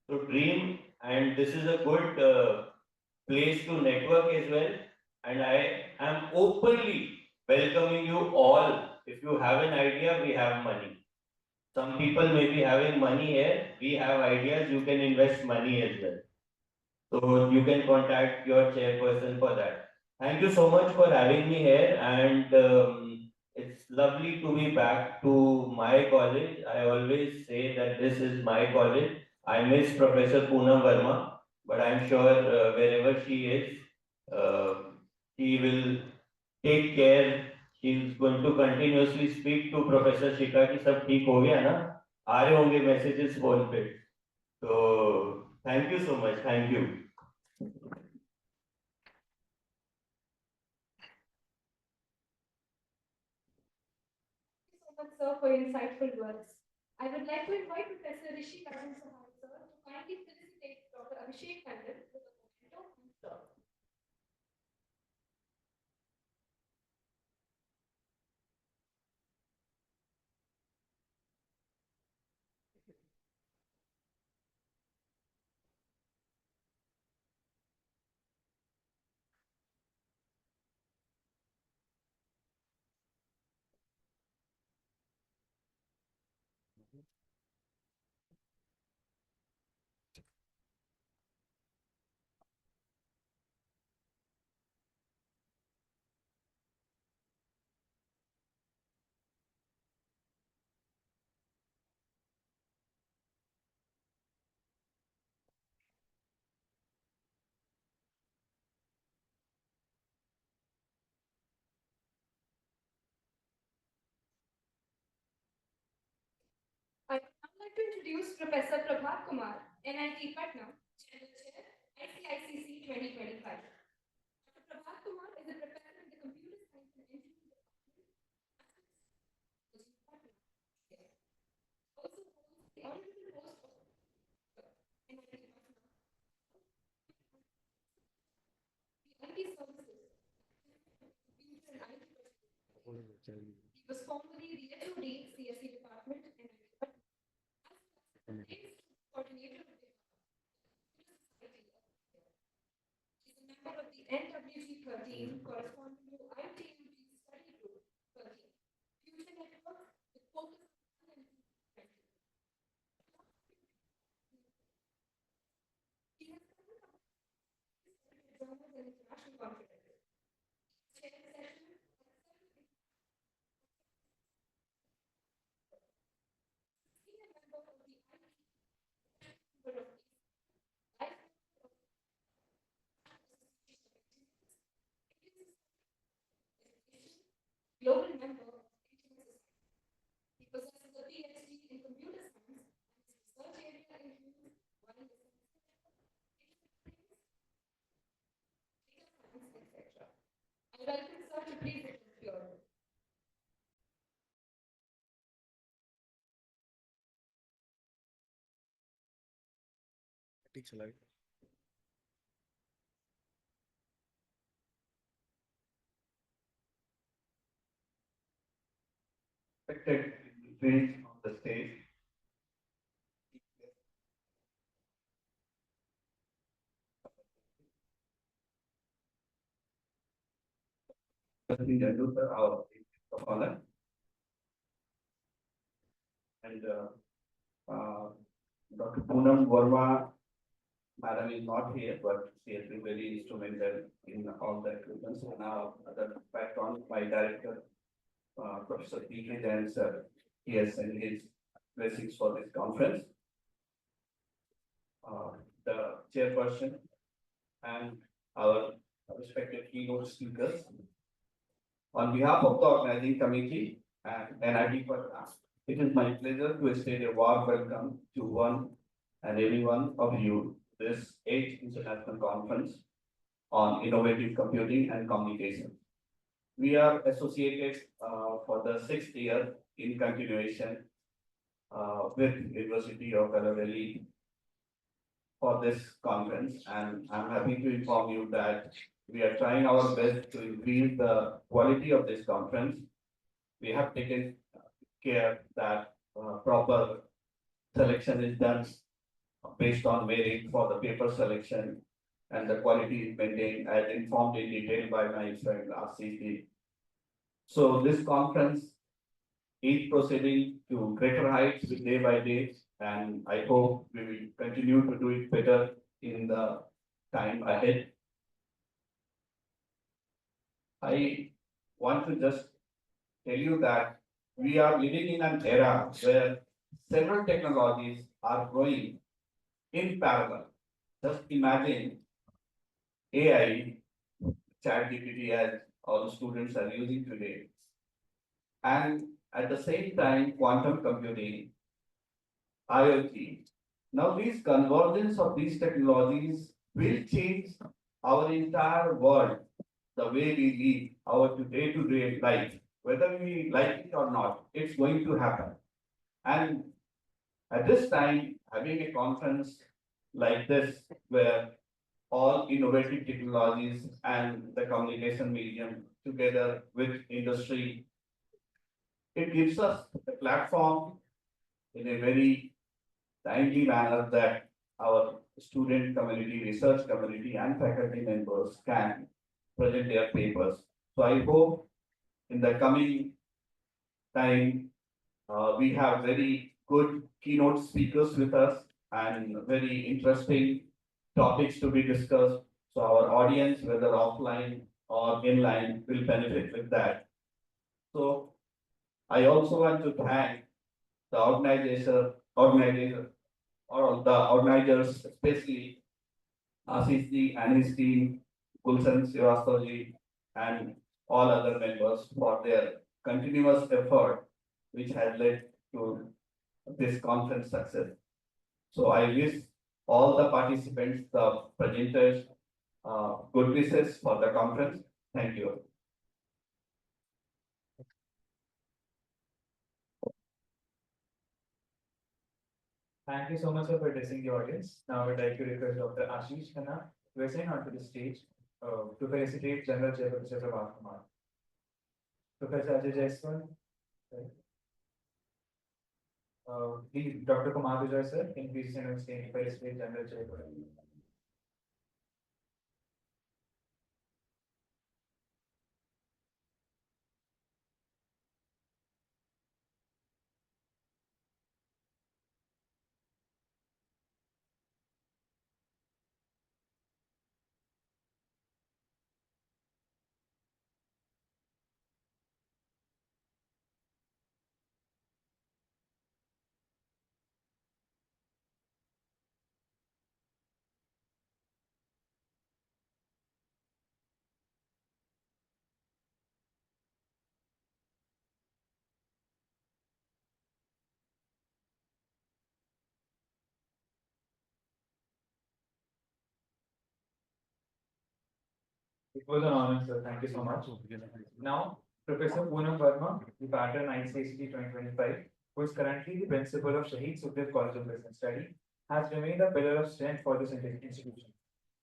So dream, and this is a good place to network as well. And I am openly welcoming you all. If you have an idea, we have money. Some people may be having money here. We have ideas. You can invest money as well. So you can contact your chairperson for that. Thank you so much for having me here, and it's lovely to be back to my college. I always say that this is my college. I miss Professor Poonam Verma, but I'm sure wherever she is, uh, she will take care. She's going to continuously speak to Professor Shikha कि सब ठीक हो गया ना, आ रहे होंगे messages phone पे. So thank you so much. Thank you. So much, sir, for your insightful words. I would like to invite Professor Rishi Karan Sahar, sir, to kindly felicitate Dr. Abhishek Tandon with a memento and sir. I would now like to introduce Professor Prabhat Kumar, NIT Patna, General Chair, ICICC 2025. Dr. Prabhat Kumar is a professor in the Computer Science and Engineering Department. Also holds the honorable post of NIT Patna, the IT services, computer and IT. He was formerly the HOD, CSE Department, NIT Patna. Coordinator of the Computer Society of India. He is a member of the NWG 13, corresponding to ITUG Study Group 13, Future Network with focus on unemployment. He has covered journals and international conferences. Chair session. Senior member of the IT of global member of ICICC. He possesses a PhD in computer science and his research area includes wireless data science, etc. I welcome sir to please address the audience. ठीक चला गया. Expected increase on the stage. Our honor. And Dr. Poonam Verma, madam is not here, but she has been very instrumental in all the equipments. And now other background, my director, Professor P.K. Jain sir, he has sent his blessings for this conference. The chairperson and our respected keynote speakers. On behalf of the organizing committee and NIT Patna, it is my pleasure to extend a warm welcome to one and every one of you to this 8th International Conference on Innovative Computing and Communication. We are associated for the 6th year in continuation with University of Valley for this conference, and I'm happy to inform you that we are trying our best to increase the quality of this conference. We have taken care that proper selection is done based on merit for the paper selection, and the quality is maintained as informed in detail by my friend RCC. So this conference is proceeding to greater heights with day by day, and I hope we will continue to do it better in the time ahead. I want to just tell you that we are living in an era where several technologies are growing in parallel. Just imagine AI, ChatGPT, as all students are using today, and at the same time, quantum computing, IoT. Now, these convergence of these technologies will change our entire world, the way we live, our day-to-day life, whether we like it or not, it's going to happen. And at this time, having a conference like this, where all innovative technologies and the communication medium together with industry, it gives us a platform in a very timely manner that our student community, research community, and faculty members can present their papers. So I hope in the coming time, we have very good keynote speakers with us and very interesting topics to be discussed. So our audience, whether offline or inline, will benefit with that. So I also want to thank the organizer or the organizers, especially Ashish and his team, Gulshan Srivastava and all other members for their continuous effort, which has led to this conference success. So I wish all the participants, the presenters, good wishes for the conference. Thank you. Thank you so much for addressing the audience. Now I would like to request Dr. Ashish Khanna to ascend onto the stage to felicitate General Chair Professor Prabhat Kumar. Professor Ajay Jaiswal. Please, Dr. Kumar Vijay sir, can you please stand on stage to felicitate General Chair Professor. It was an honor, sir. Thank you so much. Now, Professor Poonam Verma, the pattern ICICC 2025, who is currently the principal of Shahid Sukhdev College of Business Study, has remained a pillar of strength for this institution.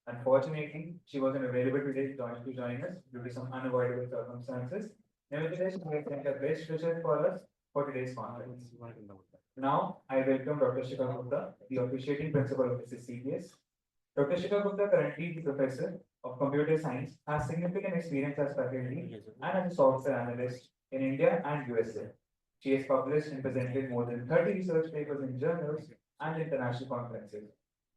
Unfortunately, she wasn't available today to join us due to some unavoidable circumstances. Nevertheless, she has sent her best wishes for us for today's conference. Now, I welcome Dr. Shikha Gupta, the officiating principal of SSCPS. Dr. Shikha Gupta, currently the professor of computer science, has significant experience as faculty and as a software analyst in India and USA. She has published and presented more than 30 research papers in journals and international conferences.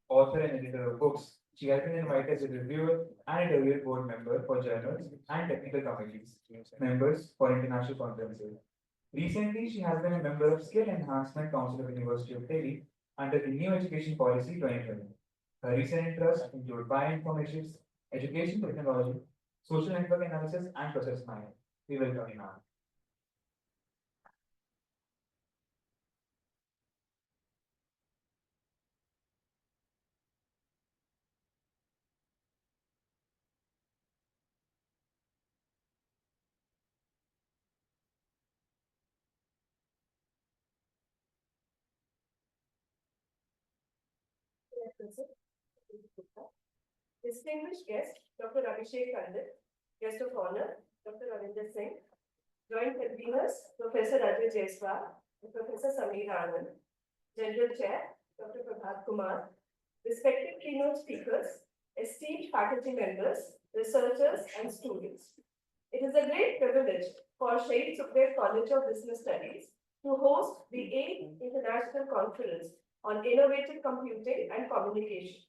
Author and editor of books, she has been invited as a reviewer and interview board member for journals and technical committees, members for international conferences. Recently, she has been a member of Skill Enhancement Council of University of Delhi under the New Education Policy 2020. Her recent interests include bioinformatics, education technology, social network analysis, and process mining. We welcome you now. Professor. Distinguished guest, Dr. Abhishek Pandit, guest of honor, Dr. Ravinder Singh, joint conveners, Professor Ajay Jaiswal and Professor Sameer Anand, General Chair, Dr. Prabhat Kumar, respected keynote speakers, esteemed faculty members, researchers, and students. It is a great privilege for Shahid Sukhdev College of Business Studies to host the 8th International Conference on Innovative Computing and Communication.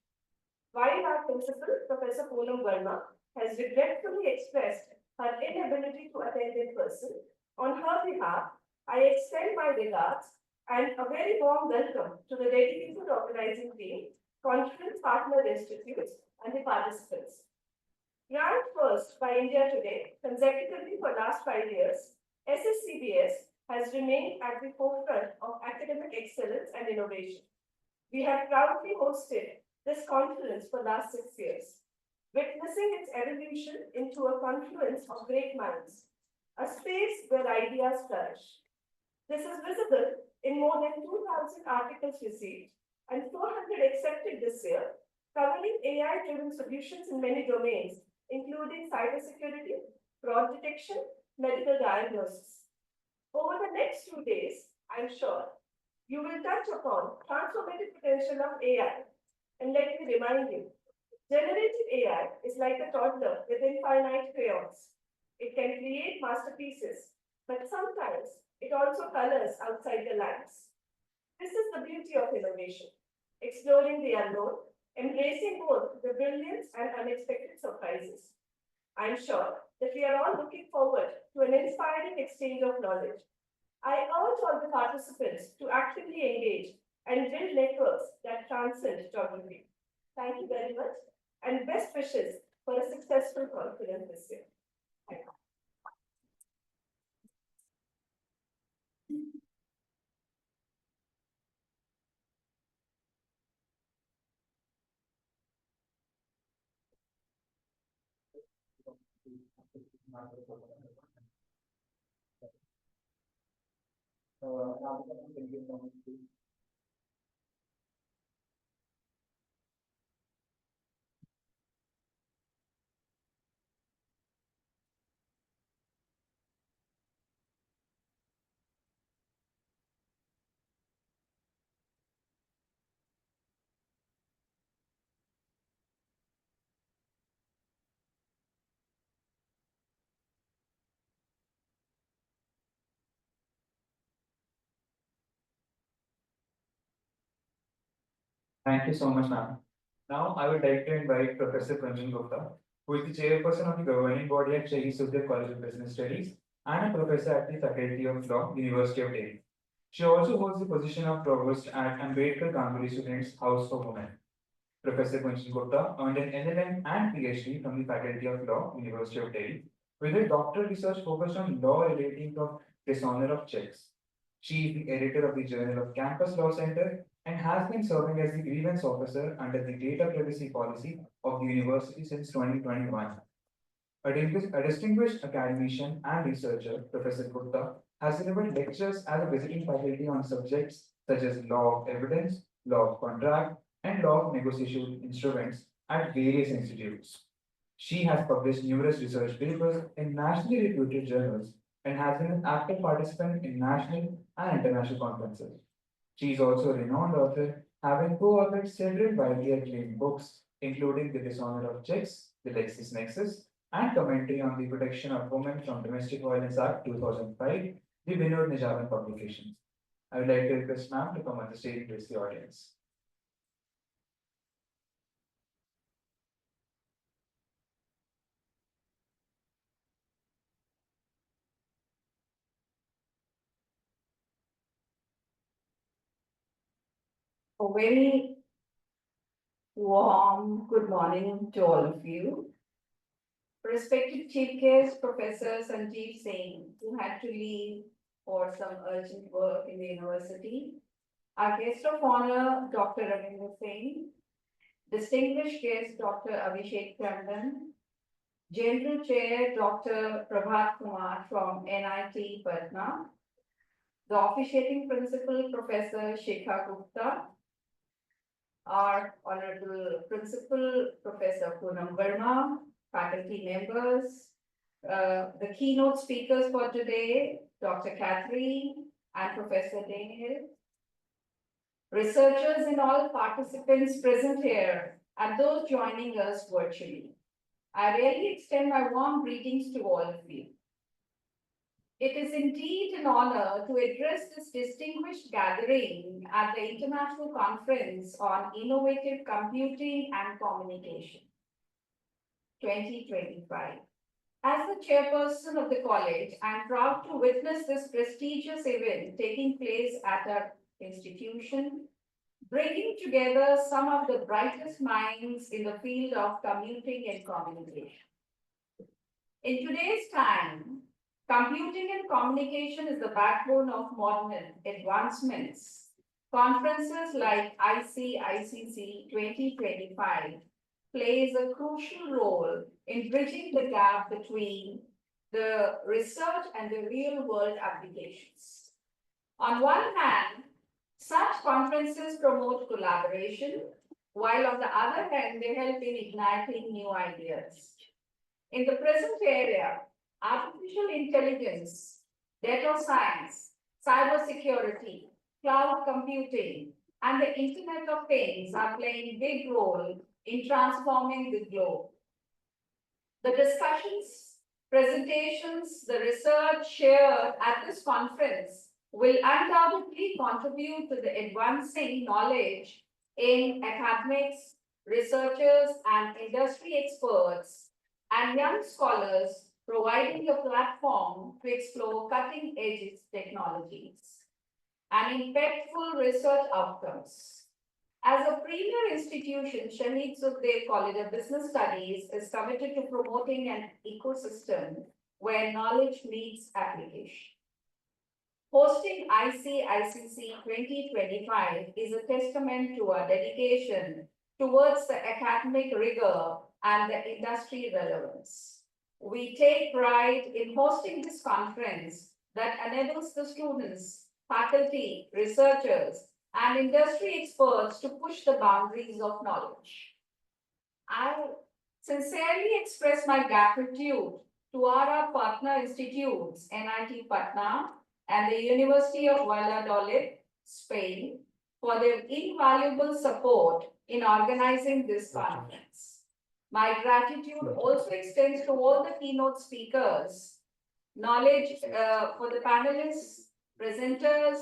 While our principal, Professor Poonam Verma, has regretfully expressed her inability to attend in person, on her behalf, I extend my regards and a very warm welcome to the dedicated organizing team, conference partner institutes, and the participants. Ranked first by India Today consecutively for last 5 years, SSCBS has remained at the forefront of academic excellence and innovation. We have proudly hosted this conference for last 6 years, witnessing its evolution into a confluence of great minds, a space where ideas flourish. This is visible in more than 2,000 articles received and 400 accepted this year, covering AI-driven solutions in many domains, including cybersecurity, fraud detection, medical diagnosis. Over the next 2 days, I'm sure you will touch upon transformative potential of AI. And let me remind you, generative AI is like a toddler with infinite crayons. It can create masterpieces, but sometimes it also colors outside the lines. This is the beauty of innovation, exploring the unknown, embracing both the brilliance and unexpected surprises. I'm sure that we are all looking forward to an inspiring exchange of knowledge. I urge all the participants to actively engage and build networks that transcend geography. Thank you very much and best wishes for a successful conference this year. Thank you. Thank you so much, ma'am. Now, I would like to invite Professor Kunjan Gupta, who is the chairperson of the governing body at Shahid Sukhdev College of Business Studies and a professor at the Faculty of Law, University of Delhi. She also holds the position of provost at Ambedkar Ganguly Students' House for Women. Professor Kunjan Gupta earned an LLM and PhD from the Faculty of Law, University of Delhi, with her doctoral research focused on law relating to dishonor of checks. She is the editor of the Journal of Campus Law Center and has been serving as the grievance officer under the data privacy policy of the university since 2021. A distinguished academician and researcher, Professor Gupta has delivered lectures as a visiting faculty on subjects such as law of evidence, law of contract, and law of negotiation instruments at various institutes. She has published numerous research papers in nationally reputed journals and has been an active participant in national and international conferences. She is also a renowned author, having co-authored several widely acclaimed books, including The Dishonor of Checks, The LexisNexis, and Commentary on the Protection of Women from Domestic Violence Act 2005, the Vinod Nijavan publications. I would like to request ma'am to come on the stage and address the audience. A very warm good morning to all of you. Respected Chief Guest, Professor Sanjeev Singh, who had to leave for some urgent work in the university. Our guest of honor, Dr. Ravinder Singh. Distinguished guest, Dr. Abhishek Tandon. General Chair, Dr. Prabhat Kumar from NIT Patna. The officiating principal, Professor Shikha Gupta. our Honorable Principal Professor Poonam Verma, faculty members, the keynote speakers for today, Dr. Catherine and Professor Daniel, researchers and all participants present here, and those joining us virtually. I really extend my warm greetings to all of you. It is indeed an honor to address this distinguished gathering at the International Conference on Innovative Computing and Communication 2025. As the chairperson of the college, I am proud to witness this prestigious event taking place at our institution, bringing together some of the brightest minds in the field of computing and communication. In today's time, computing and communication is the backbone of modern advancements. Conferences like ICICC 2025 plays a crucial role in bridging the gap between the research and the real world applications. On one hand, such conferences promote collaboration, while on the other hand, they help in igniting new ideas. In the present area, artificial intelligence, data science, cybersecurity, cloud computing, and the Internet of Things are playing a big role in transforming the globe. The discussions, presentations, the research shared at this conference will undoubtedly contribute to the advancing knowledge in academics, researchers, and industry experts, and young scholars, providing a platform to explore cutting-edge technologies and impactful research outcomes. As a premier institution, Shahid Sukhdev College of Business Studies is committed to promoting an ecosystem where knowledge meets application. Hosting ICICC 2025 is a testament to our dedication towards the academic rigor and the industry relevance. We take pride in hosting this conference that enables the students, faculty, researchers, and industry experts to push the boundaries of knowledge. I sincerely express my gratitude to our partner institutes, NIT Patna and the University of Valladolid, Spain, for their invaluable support in organizing this conference. My gratitude also extends to all the keynote speakers, knowledge for the panelists, presenters,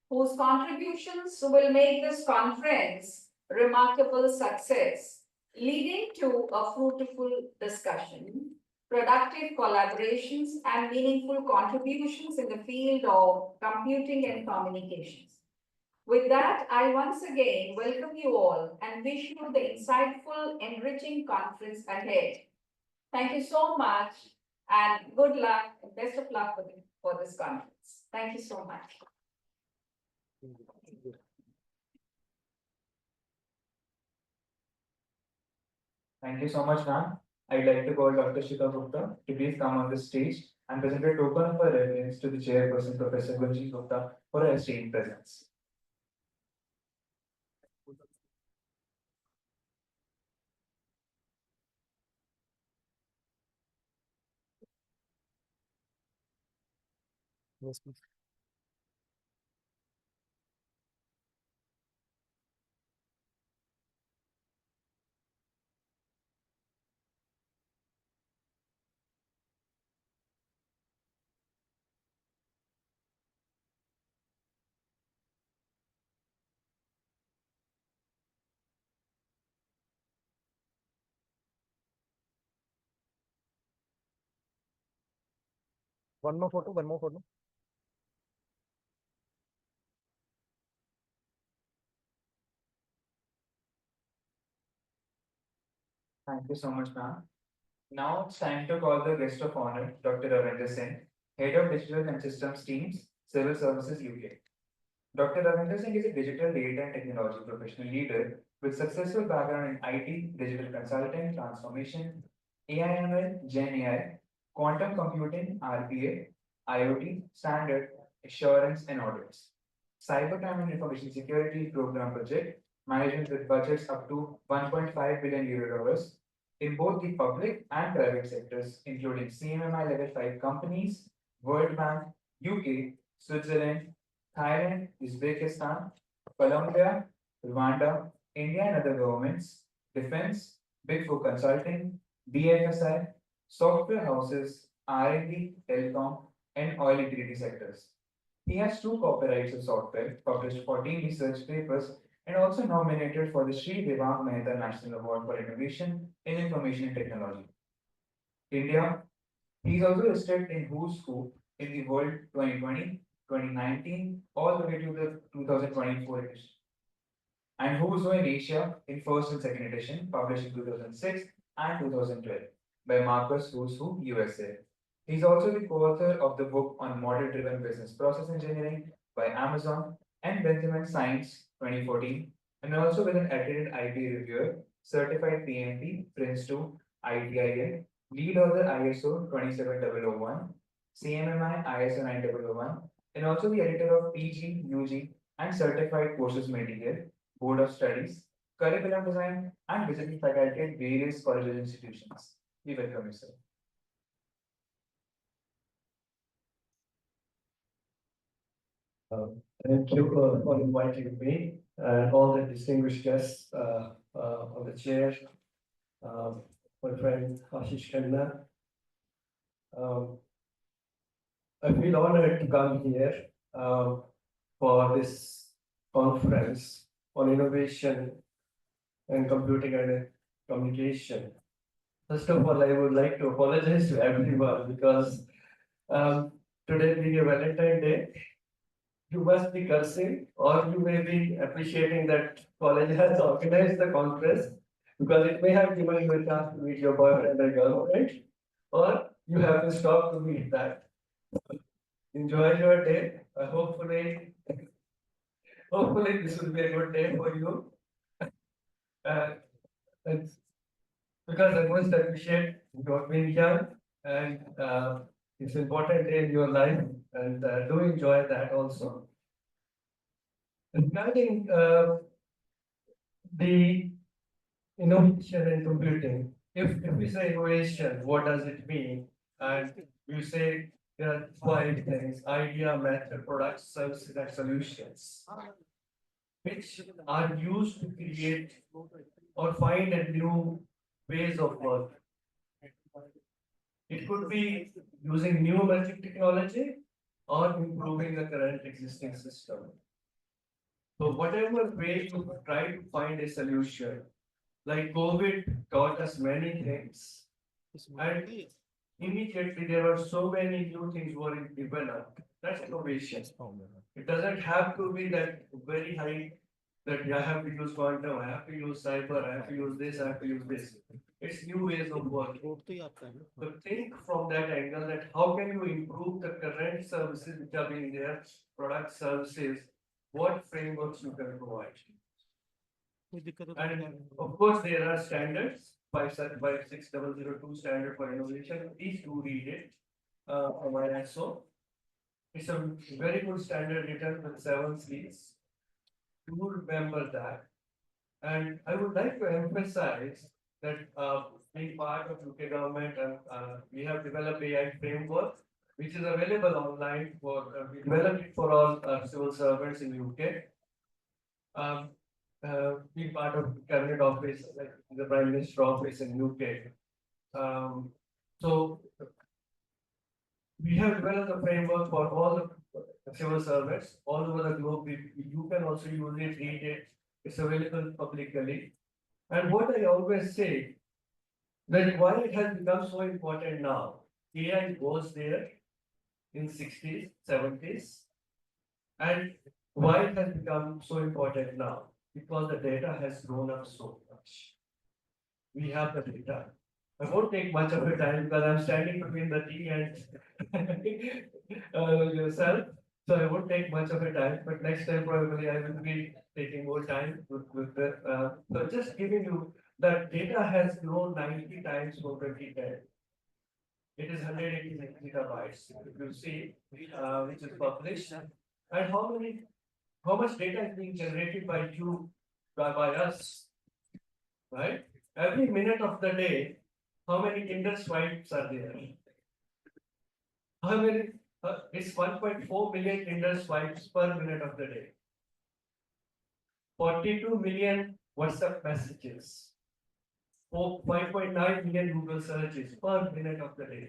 whose contributions will make this conference remarkable success, leading to a fruitful discussion, productive collaborations, and meaningful contributions in the field of computing and communications. With that, I once again welcome you all and wish you the insightful, enriching conference ahead. Thank you so much and good luck and best of luck for this conference. Thank you so much. Thank you so much, ma'am. I'd like to call Dr. Shikha Gupta to please come on the stage and present a token of her reverence to the chairperson, Professor Gunji Gupta, for her esteemed presence. Yes, please. One more photo, one more photo. Thank you so much, ma'am. Now it's time to call the guest of honor, Dr. Ravinder Singh, Head of Digital and Systems Teams, Civil Services UK. Dr. Ravinder Singh is a digital data and technology professional leader with successful background in IT, digital consulting, transformation, AI/ML, Gen AI, quantum computing, RPA, IoT, standard, assurance and audits, cybercrime and information security program project, management with budgets up to 1.5 billion euro in both the public and private sectors, including CMMI level 5 companies, World Bank, UK, Switzerland, Thailand, Uzbekistan, Colombia, Rwanda, India and other governments, defense, Big Four consulting, BFSI, software houses, R&D, telecom, and oil utility sectors. He has two copyrights of software, published 14 research papers, and also nominated for the Sri Devang Mehta National Award for Innovation in Information Technology. India, he is also listed in Who's Who in the world 2020, 2019, all the way to the 2024 edition. And Who's Who in Asia in first and second edition, published in 2006 and 2012 by Marcus Who's Who USA. He's also the co-author of the book on model-driven business process engineering by Amazon and Benjamin Science 2014, and also with an accredited IP reviewer, certified PMP, Prince 2, ITIL, lead author ISO 27001, CMMI ISO 9001, and also the editor of PG, UG, and certified courses material, Board of Studies, curriculum design, and visiting faculty at various colleges and institutions. We welcome you, sir. Thank you for inviting me and all the distinguished guests on the chair. My friend Ashish Khanna. I feel honored to come here for this conference on innovation and computing and communication. First of all, I would like to apologize to everyone because today being a Valentine Day, you must be cursing or you may be appreciating that college has organized the conference because it may have given you a chance to meet your boyfriend or girlfriend, or you have to stop to meet that. Enjoy your day. Hopefully this will be a good day for you. It's because I most appreciate your being young and it's important day in your life and do enjoy that also. Regarding the innovation in computing, if we say innovation, what does it mean? And you say there are 5 things: idea, method, products, services, and solutions, which are used to create or find a new ways of work. It could be using new emerging technology or improving the current existing system. So whatever way you try to find a solution, like COVID taught us many things, and immediately there were so many new things were developed. That's innovation. It doesn't have to be that very high that I have to use quantum, I have to use cyber, I have to use this, I have to use this. It's new ways of working. So think from that angle that how can you improve the current services which are being there, product services, what frameworks you can provide. And of course, there are standards, 56002 standard for innovation. Please do read it from ISO. It's a very good standard written with 7 Cs. Do remember that. And I would like to emphasize that being part of UK government and we have developed AI framework, which is available online for, we developed it for all civil servants in UK. Being part of cabinet office, like the Prime Minister office in UK. So we have developed a framework for all the civil servants all over the globe. You can also use it, read it. It's available publicly. And what I always say, that why it has become so important now. AI was there in 60s, 70s. And why it has become so important now? Because the data has grown up so much. We have the data. I won't take much of your time because I'm standing between the tea and yourself. So I won't take much of your time, but next time probably I will be taking more time with the, so just giving you that data has grown 90 times from 2010. It is 186 gigabytes. If you see, which is published, and how much data is being generated by you by us, right? Every minute of the day, how many Tinder swipes are there? How many? It's 1.4 million Tinder swipes per minute of the day. 42 million WhatsApp messages. 5.9 million Google searches per minute of the day.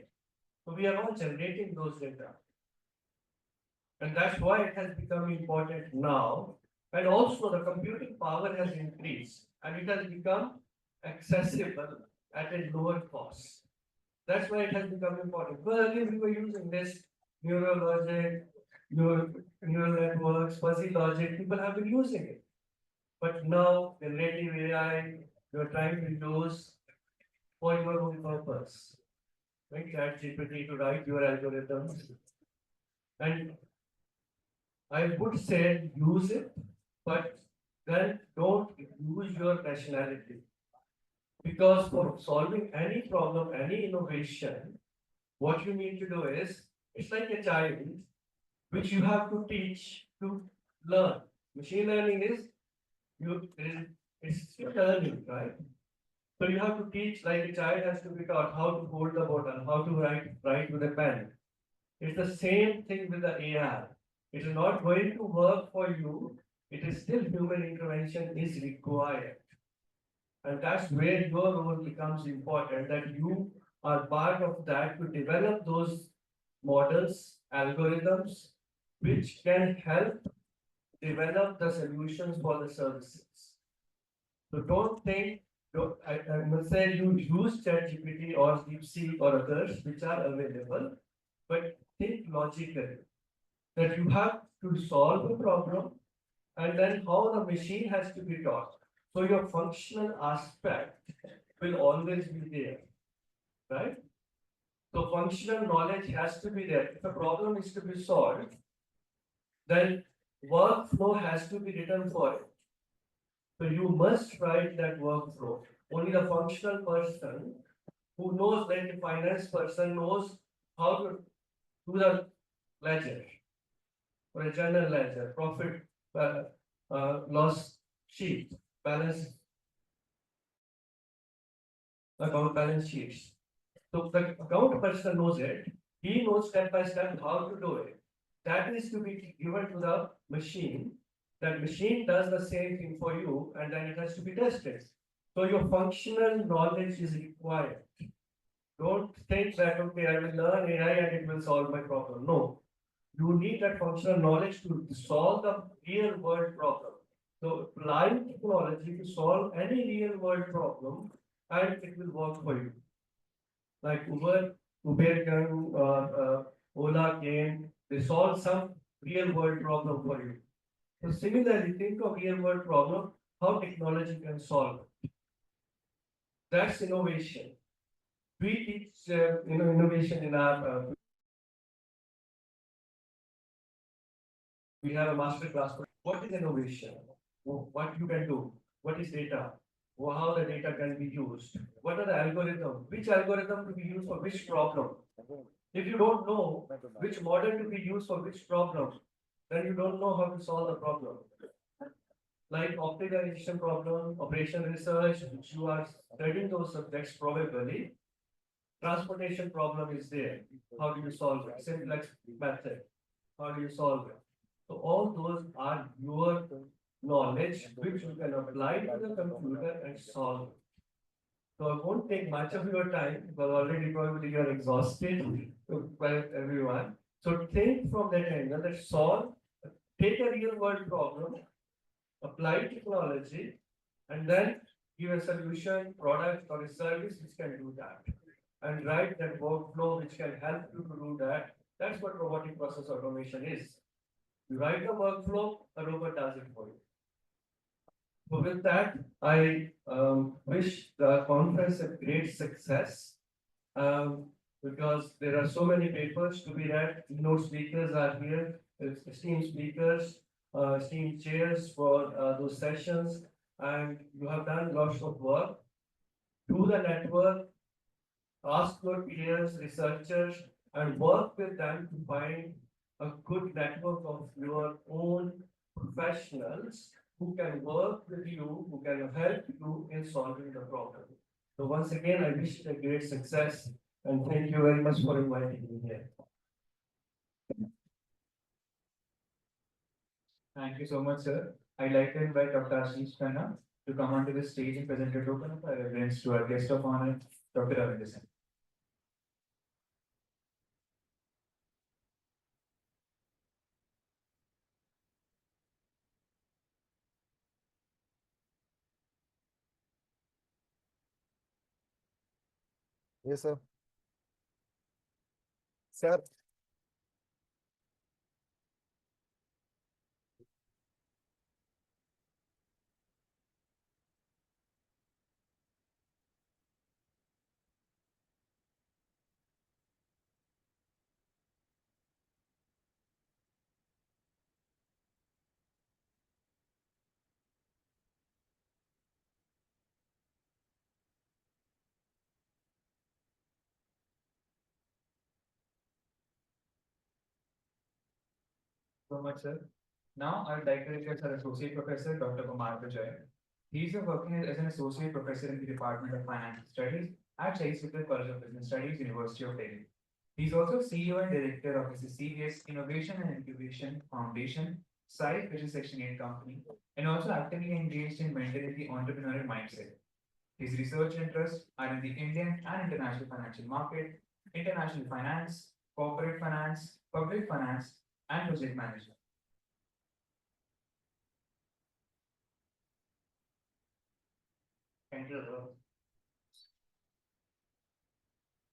So we are all generating those data. And that's why it has become important now. And also the computing power has increased and it has become accessible at a lower cost. That's why it has become important. Well, earlier we were using this neural logic, neural networks, fuzzy logic, people have been using it. But now generative AI, you're trying to use for your own purpose. Right? ChatGPT to write your algorithms. And I would say use it, but then don't use your nationality. Because for solving any problem, any innovation, what you need to do is, it's like a child which you have to teach to learn. Machine learning is, it's still learning, right? So you have to teach, like a child has to be taught how to hold the button, how to write with a pen. It's the same thing with the AI. It is not going to work for you. It is still human intervention is required. And that's where your role becomes important, that you are part of that to develop those models, algorithms, which can help develop the solutions for the services. So don't think, I must say you use ChatGPT or DeepSeek or others which are available, but think logically that you have to solve a problem and then how the machine has to be taught. So your functional aspect will always be there, right? So functional knowledge has to be there. If a problem is to be solved, then workflow has to be written for it. So you must write that workflow. Only the functional person who knows, like the finance person knows how to do the ledger or a general ledger, profit, loss sheet, balance, account balance sheets. So the account person knows it. He knows step by step how to do it. That is to be given to the machine. That machine does the same thing for you, and then it has to be tested. So your functional knowledge is required. Don't think that, okay, I will learn AI and it will solve my problem. No, you need that functional knowledge to solve the real world problem. So applying technology to solve any real world problem, and it will work for you. Like Uber came, Ola came, they solved some real world problem for you. So similarly, think of real world problem, how technology can solve it. That's innovation. We teach innovation in our we have a master class for what is innovation, what you can do, what is data, how the data can be used, what are the algorithms, which algorithm to be used for which problem. If you don't know which model to be used for which problem, then you don't know how to solve the problem. Like optimization problem, operation research, which you are studying those subjects probably. Transportation problem is there. How do you solve it? Simplex method. How do you solve it? So all those are your knowledge which you can apply to the computer and solve it. So I won't take much of your time because already probably you're exhausted by everyone. So think from that angle, that solve, take a real world problem, apply technology, and then give a solution, product, or a service which can do that. And write that workflow which can help you to do that. That's what robotic process automation is. You write the workflow, a robot does it for you. So with that, I wish the conference a great success because there are so many papers to be read. Keynote speakers are here, esteemed speakers, esteemed chairs for those sessions, and you have done lots of work. Do the network, ask your peers, researchers, and work with them to find a good network of your own professionals who can work with you, who can help you in solving the problem. So once again, I wish you a great success and thank you very much for inviting me here. Thank you so much, sir. I'd like to invite Dr. Ashish Khanna to come onto the stage and present a token of our reverence to our guest of honor, Dr. Ravinder Singh. Yes, sir. Sir, So much, sir. Now, I would like to request our Associate Professor, Dr. Kumar Vijay. He is working as an Associate Professor in the Department of Financial Studies at ICICC College of Business Studies, University of Delhi. He is also CEO and Director of ICICC Innovation and Incubation Foundation, SIDE, which is Section 8 company, and also actively engaged in mentoring the entrepreneurial mindset. His research interests are in the Indian and international financial market, international finance, corporate finance, public finance, and project management. Thank you.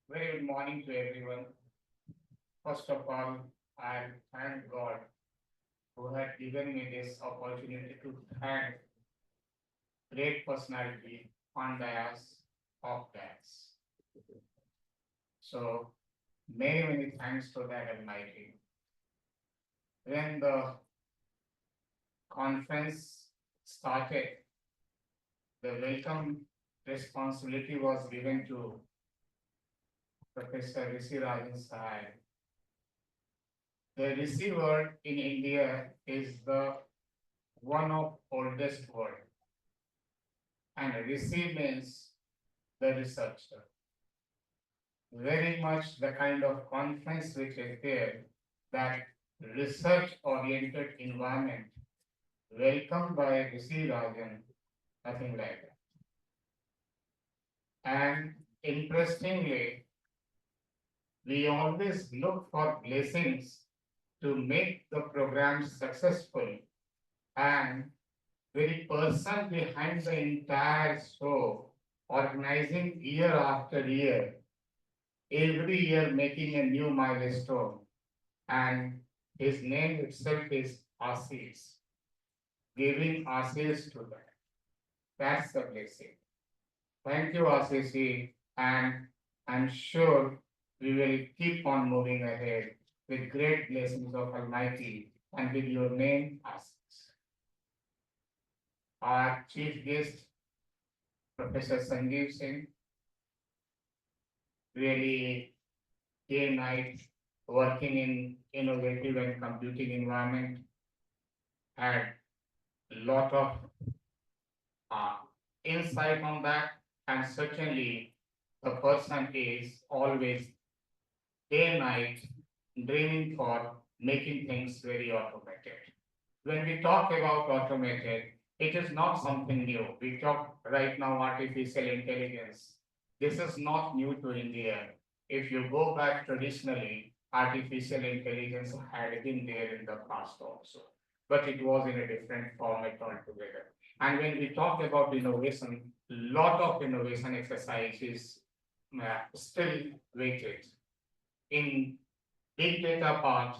Very good morning to everyone. First of all, I thank God who had given me this opportunity to thank great personality on dais of dais. So many thanks to that Almighty. When the conference started, the welcome responsibility was given to Professor Rishi Rajan Sahai. The Rishi word in India is the one of oldest word, and Rishi means the researcher. Very much the kind of conference which is there, that research-oriented environment welcomed by Rishi Rajan, nothing like that. And interestingly, we always look for blessings to make the program successful, and very person behind the entire show, organizing year after year, every year making a new milestone, and his name itself is Ashish, giving Ashish to that. That's the blessing. Thank you, Ashish, and I'm sure we will keep on moving ahead with great blessings of Almighty and with your name, Ashish. Our chief guest, Professor Sanjeev Singh, really day and night working in innovative and computing environment, had a lot of insight on that, and certainly the person is always day and night dreaming for making things very automated. When we talk about automated, it is not something new. We talk right now artificial intelligence. This is not new to India. If you go back traditionally, artificial intelligence had been there in the past also, but it was in a different format altogether. And when we talk about innovation, lot of innovation exercise is still waited. In big data part,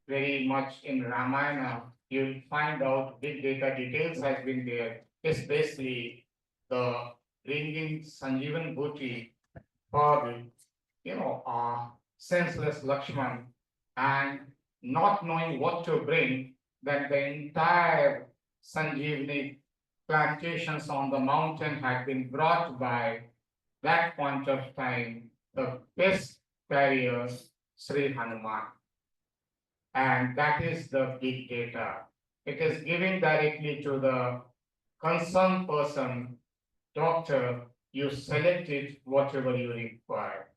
very much in Ramayana, you'll find out big data details has been there, especially the bringing Sanjeevan Bhuti for, senseless Lakshman, and not knowing what to bring, that the entire Sanjeevani plantations on the mountain had been brought by that point of time, the best carrier, Sri Hanuman. And that is the big data. It is giving directly to the concerned person, doctor, you selected whatever you require.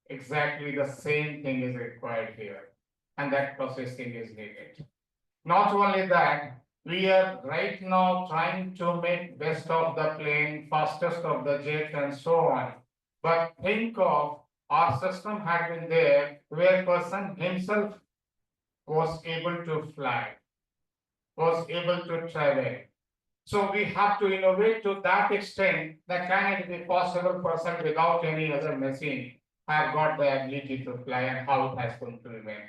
Exactly the same thing is required here, and that processing is needed. Not only that, we are right now trying to make best of the plane, fastest of the jet, and so on. But think of our system had been there where person himself was able to fly, was able to travel. So we have to innovate to that extent that can it be possible person without any other machine have got the ability to fly and how it has going to remain.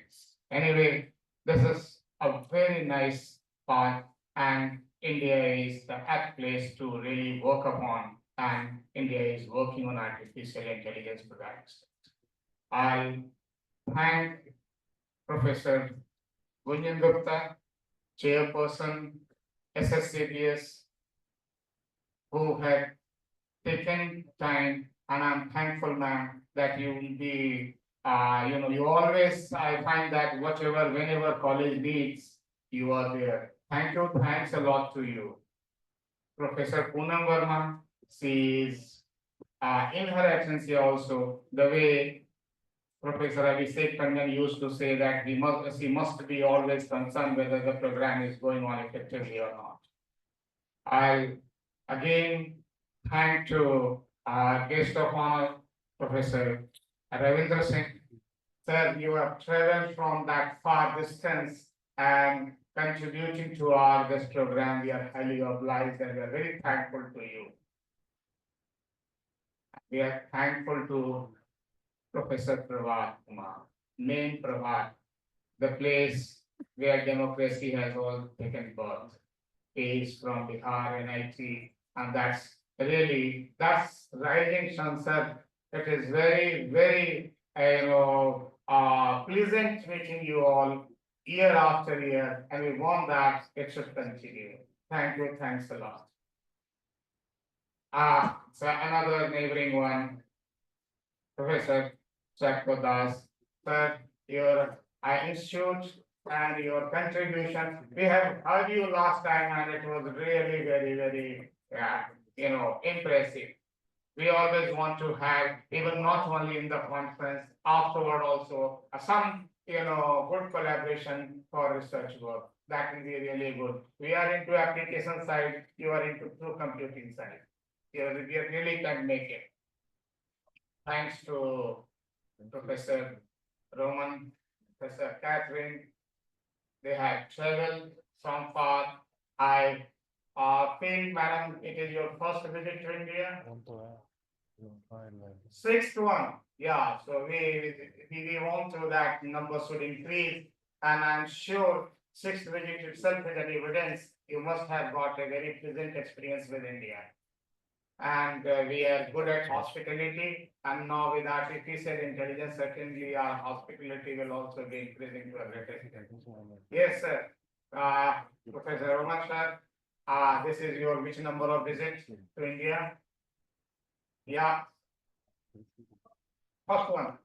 Anyway, this is a very nice part and India is the apt place to really work upon and India is working on artificial intelligence to that extent. I thank Professor Gunjan Gupta, Chairperson, SSCBS, who had taken time, and I'm thankful, ma'am, that you will be, you always, I find that whatever, whenever college needs, you are there. Thank you, thanks a lot to you. Professor Poonam Verma, she is, in her absence also, the way Professor Abhishek Tandon used to say that she must be always concerned whether the program is going on effectively or not. I'll again thank to our guest of honor, Professor Ravindra Singh. Sir, you have traveled from that far distance and contributing to our this program. We are highly obliged and we are very thankful to you. We are thankful to Professor Pravat Kumar, name Pravat, the place where democracy has all taken birth. He is from Bihar NIT, and that's rising sun, sir. It is very, very, pleasant meeting you all year after year, and we want that it should continue. Thank you, thanks a lot. So another neighboring one, Professor Chakradas, sir, your institute and your contribution. We have heard you last time and it was really very, very, impressive. We always want to have, even not only in the conference, afterward also, some, good collaboration for research work. That will be really good. We are into application side, you are into true computing side. We really can make it. Thanks to Professor Roman, Professor Catherine. They have traveled from far. I feel, madam, it is your first visit to India. Sixth one, yeah. So we want to that number should increase, and I'm sure sixth visit itself is an evidence you must have got a very pleasant experience with India. And we are good at hospitality, and now with artificial intelligence, certainly our hospitality will also be increasing to a greater extent. Yes, sir. Professor Roman, sir, this is your which number of visits to India? Yeah. First one.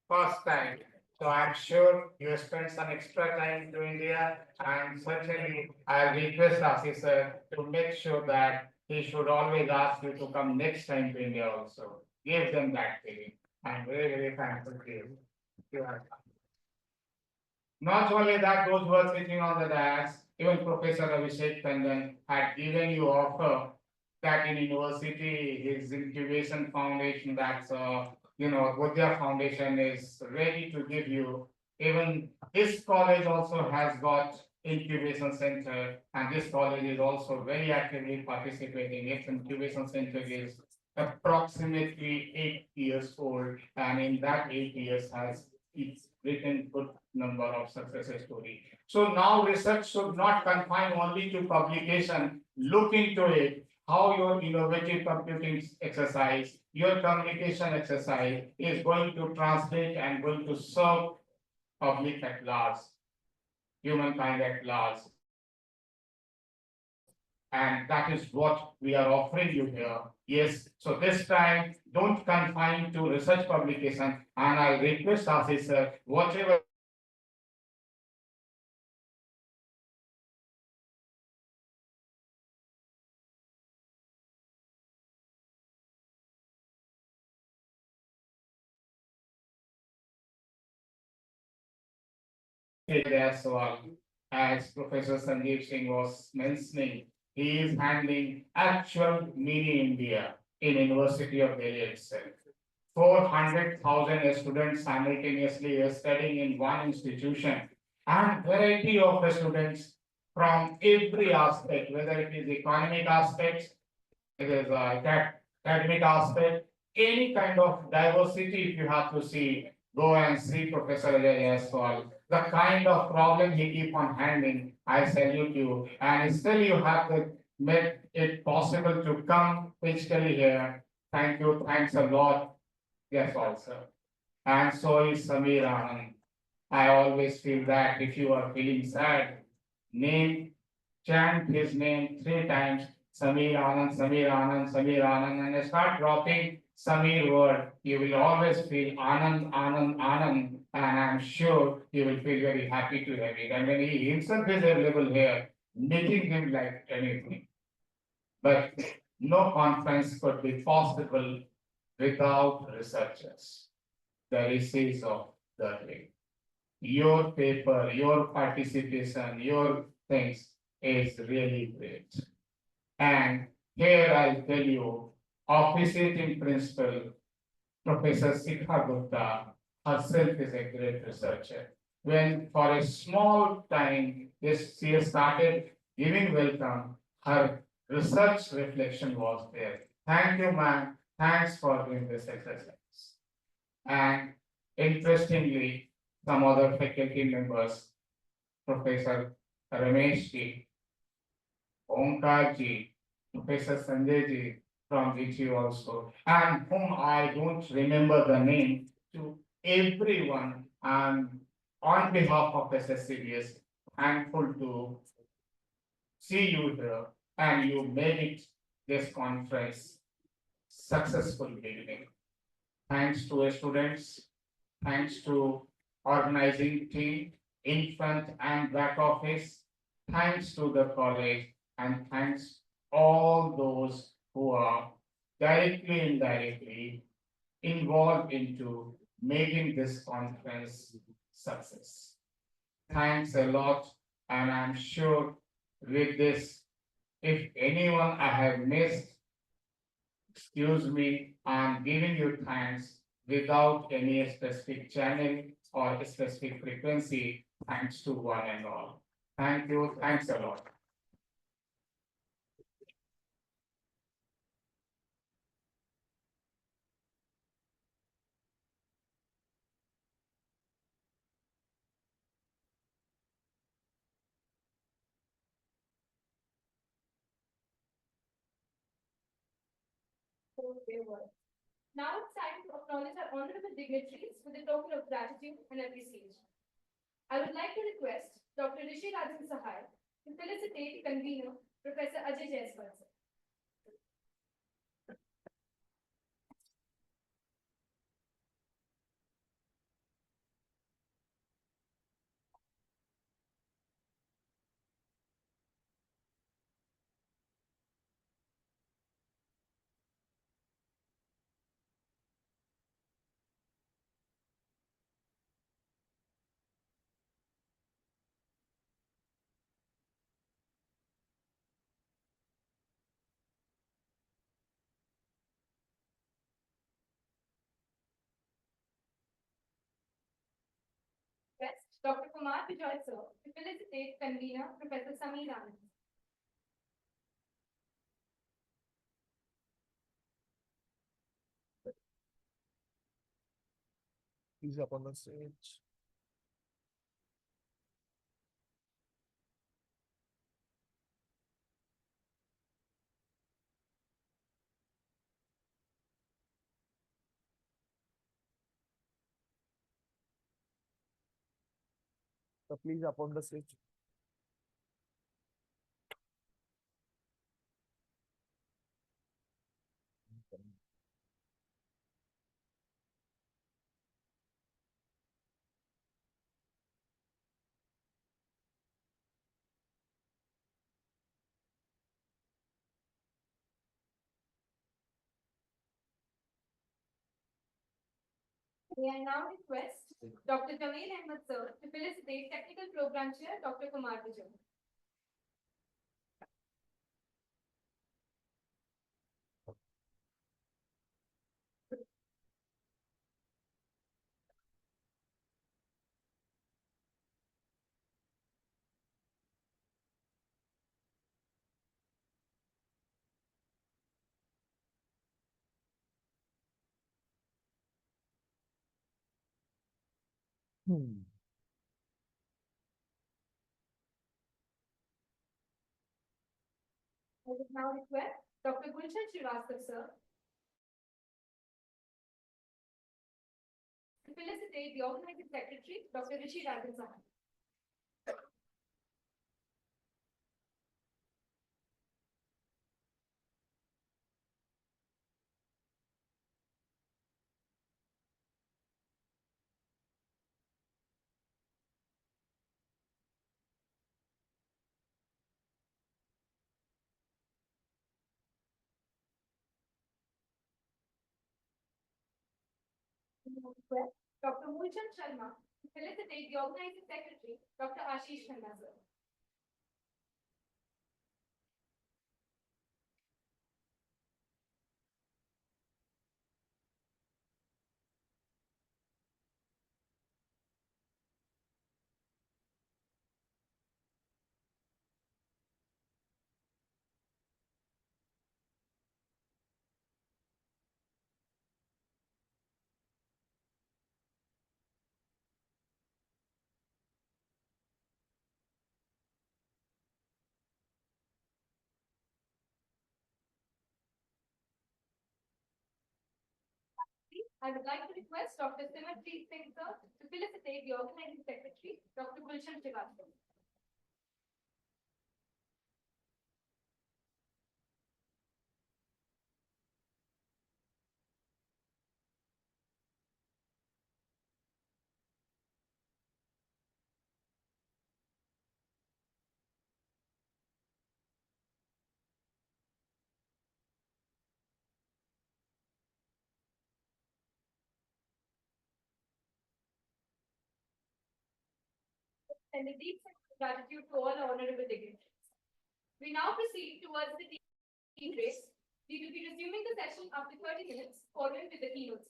First time. So I'm sure you spent some extra time to India, and certainly I'll request Ashish sir to make sure that he should always ask you to come next time to India also. Give them that feeling. I'm very, very thankful to you. You have come. Not only that, those who are sitting on the dais, even Professor Abhishek Tandon had given you offer that in university, his incubation foundation, that's Bodhya Foundation is ready to give you. Even this college also has got incubation center, and this college is also very actively participating. Its incubation center is approximately 8 years old, and in that 8 years has it's written good number of success stories. So now research should not confine only to publication. Look into it, how your innovative computing exercise, your communication exercise is going to translate and going to serve public at large, humankind at large. And that is what we are offering you here. Yes, so this time, don't confine to research publication, and I request Ashish sir, whatever as well. As Professor Sanjeev Singh was mentioning, he is handling actual mini India in University of Delhi itself. 400,000 students simultaneously are studying in one institution, and variety of the students from every aspect, whether it is economic aspects, it is academic aspect, any kind of diversity. If you have to see, go and see Professor Ajay Jaiswal. The kind of problem he keep on handling, I salute you. And still you have to make it possible to come physically here. Thank you, thanks a lot. Yes, also. And so is Samir Anand. I always feel that if you are feeling sad, name, chant his name 3 times, Samir Anand, Samir Anand, Samir Anand, and start dropping Samir word. You will always feel Anand, Anand, Anand, and I'm sure you will feel very happy to have it. And when he himself is available here, making him like anything. But no conference could be possible without researchers, the essays of the day. Your paper, your participation, your things is really great. And here I'll tell you, officiating principal, Professor Sikha Gupta herself is a great researcher. When for a small time, she has started giving welcome, her research reflection was there. Thank you, ma'am. Thanks for doing this exercise. And interestingly, some other faculty members, Professor Ramesh ji, Omkar ji, Professor Sanjay ji from VTU also, and whom I don't remember the name, to everyone, and on behalf of SSCBS, thankful to see you here, and you made it this conference successful beginning. Thanks to students, thanks to organizing team in front and back office, thanks to the college, and thanks all those who are directly and indirectly involved into making this conference success. Thanks a lot, and I'm sure with this, if anyone I have missed, excuse me, I'm giving you thanks without any specific channel or specific frequency, thanks to one and all. Thank you, thanks a lot. Now it's time to acknowledge our honorable dignitaries with a token of gratitude and appreciation. I would like to request Dr. Rishi Rajan Sahai to felicitate convener Professor Ajay Jaiswal. Request Dr. Kumar Bijoy sir to felicitate convener Professor Samir Anand. He's up on the stage. So please up on the stage. May I now request Dr. Jameel Ahmed sir to felicitate Technical Program Chair Dr. Kumar Vijay. I would now request Dr. Gulshan Srivastava sir to felicitate the Organizing Secretary Dr. Rishi Rajan sir. Request Dr. Mulchan Sharma to felicitate the Organizing Secretary Dr. Ashish Khanna sir. I would like to request Dr. Simranpreet Singh sir to felicitate the Organizing Secretary Dr. Gulshan Srivastava. And a deep sense of gratitude to all honorable dignitaries. We now proceed towards the tea break. We will be resuming the session after 30 minutes, following with the keynote.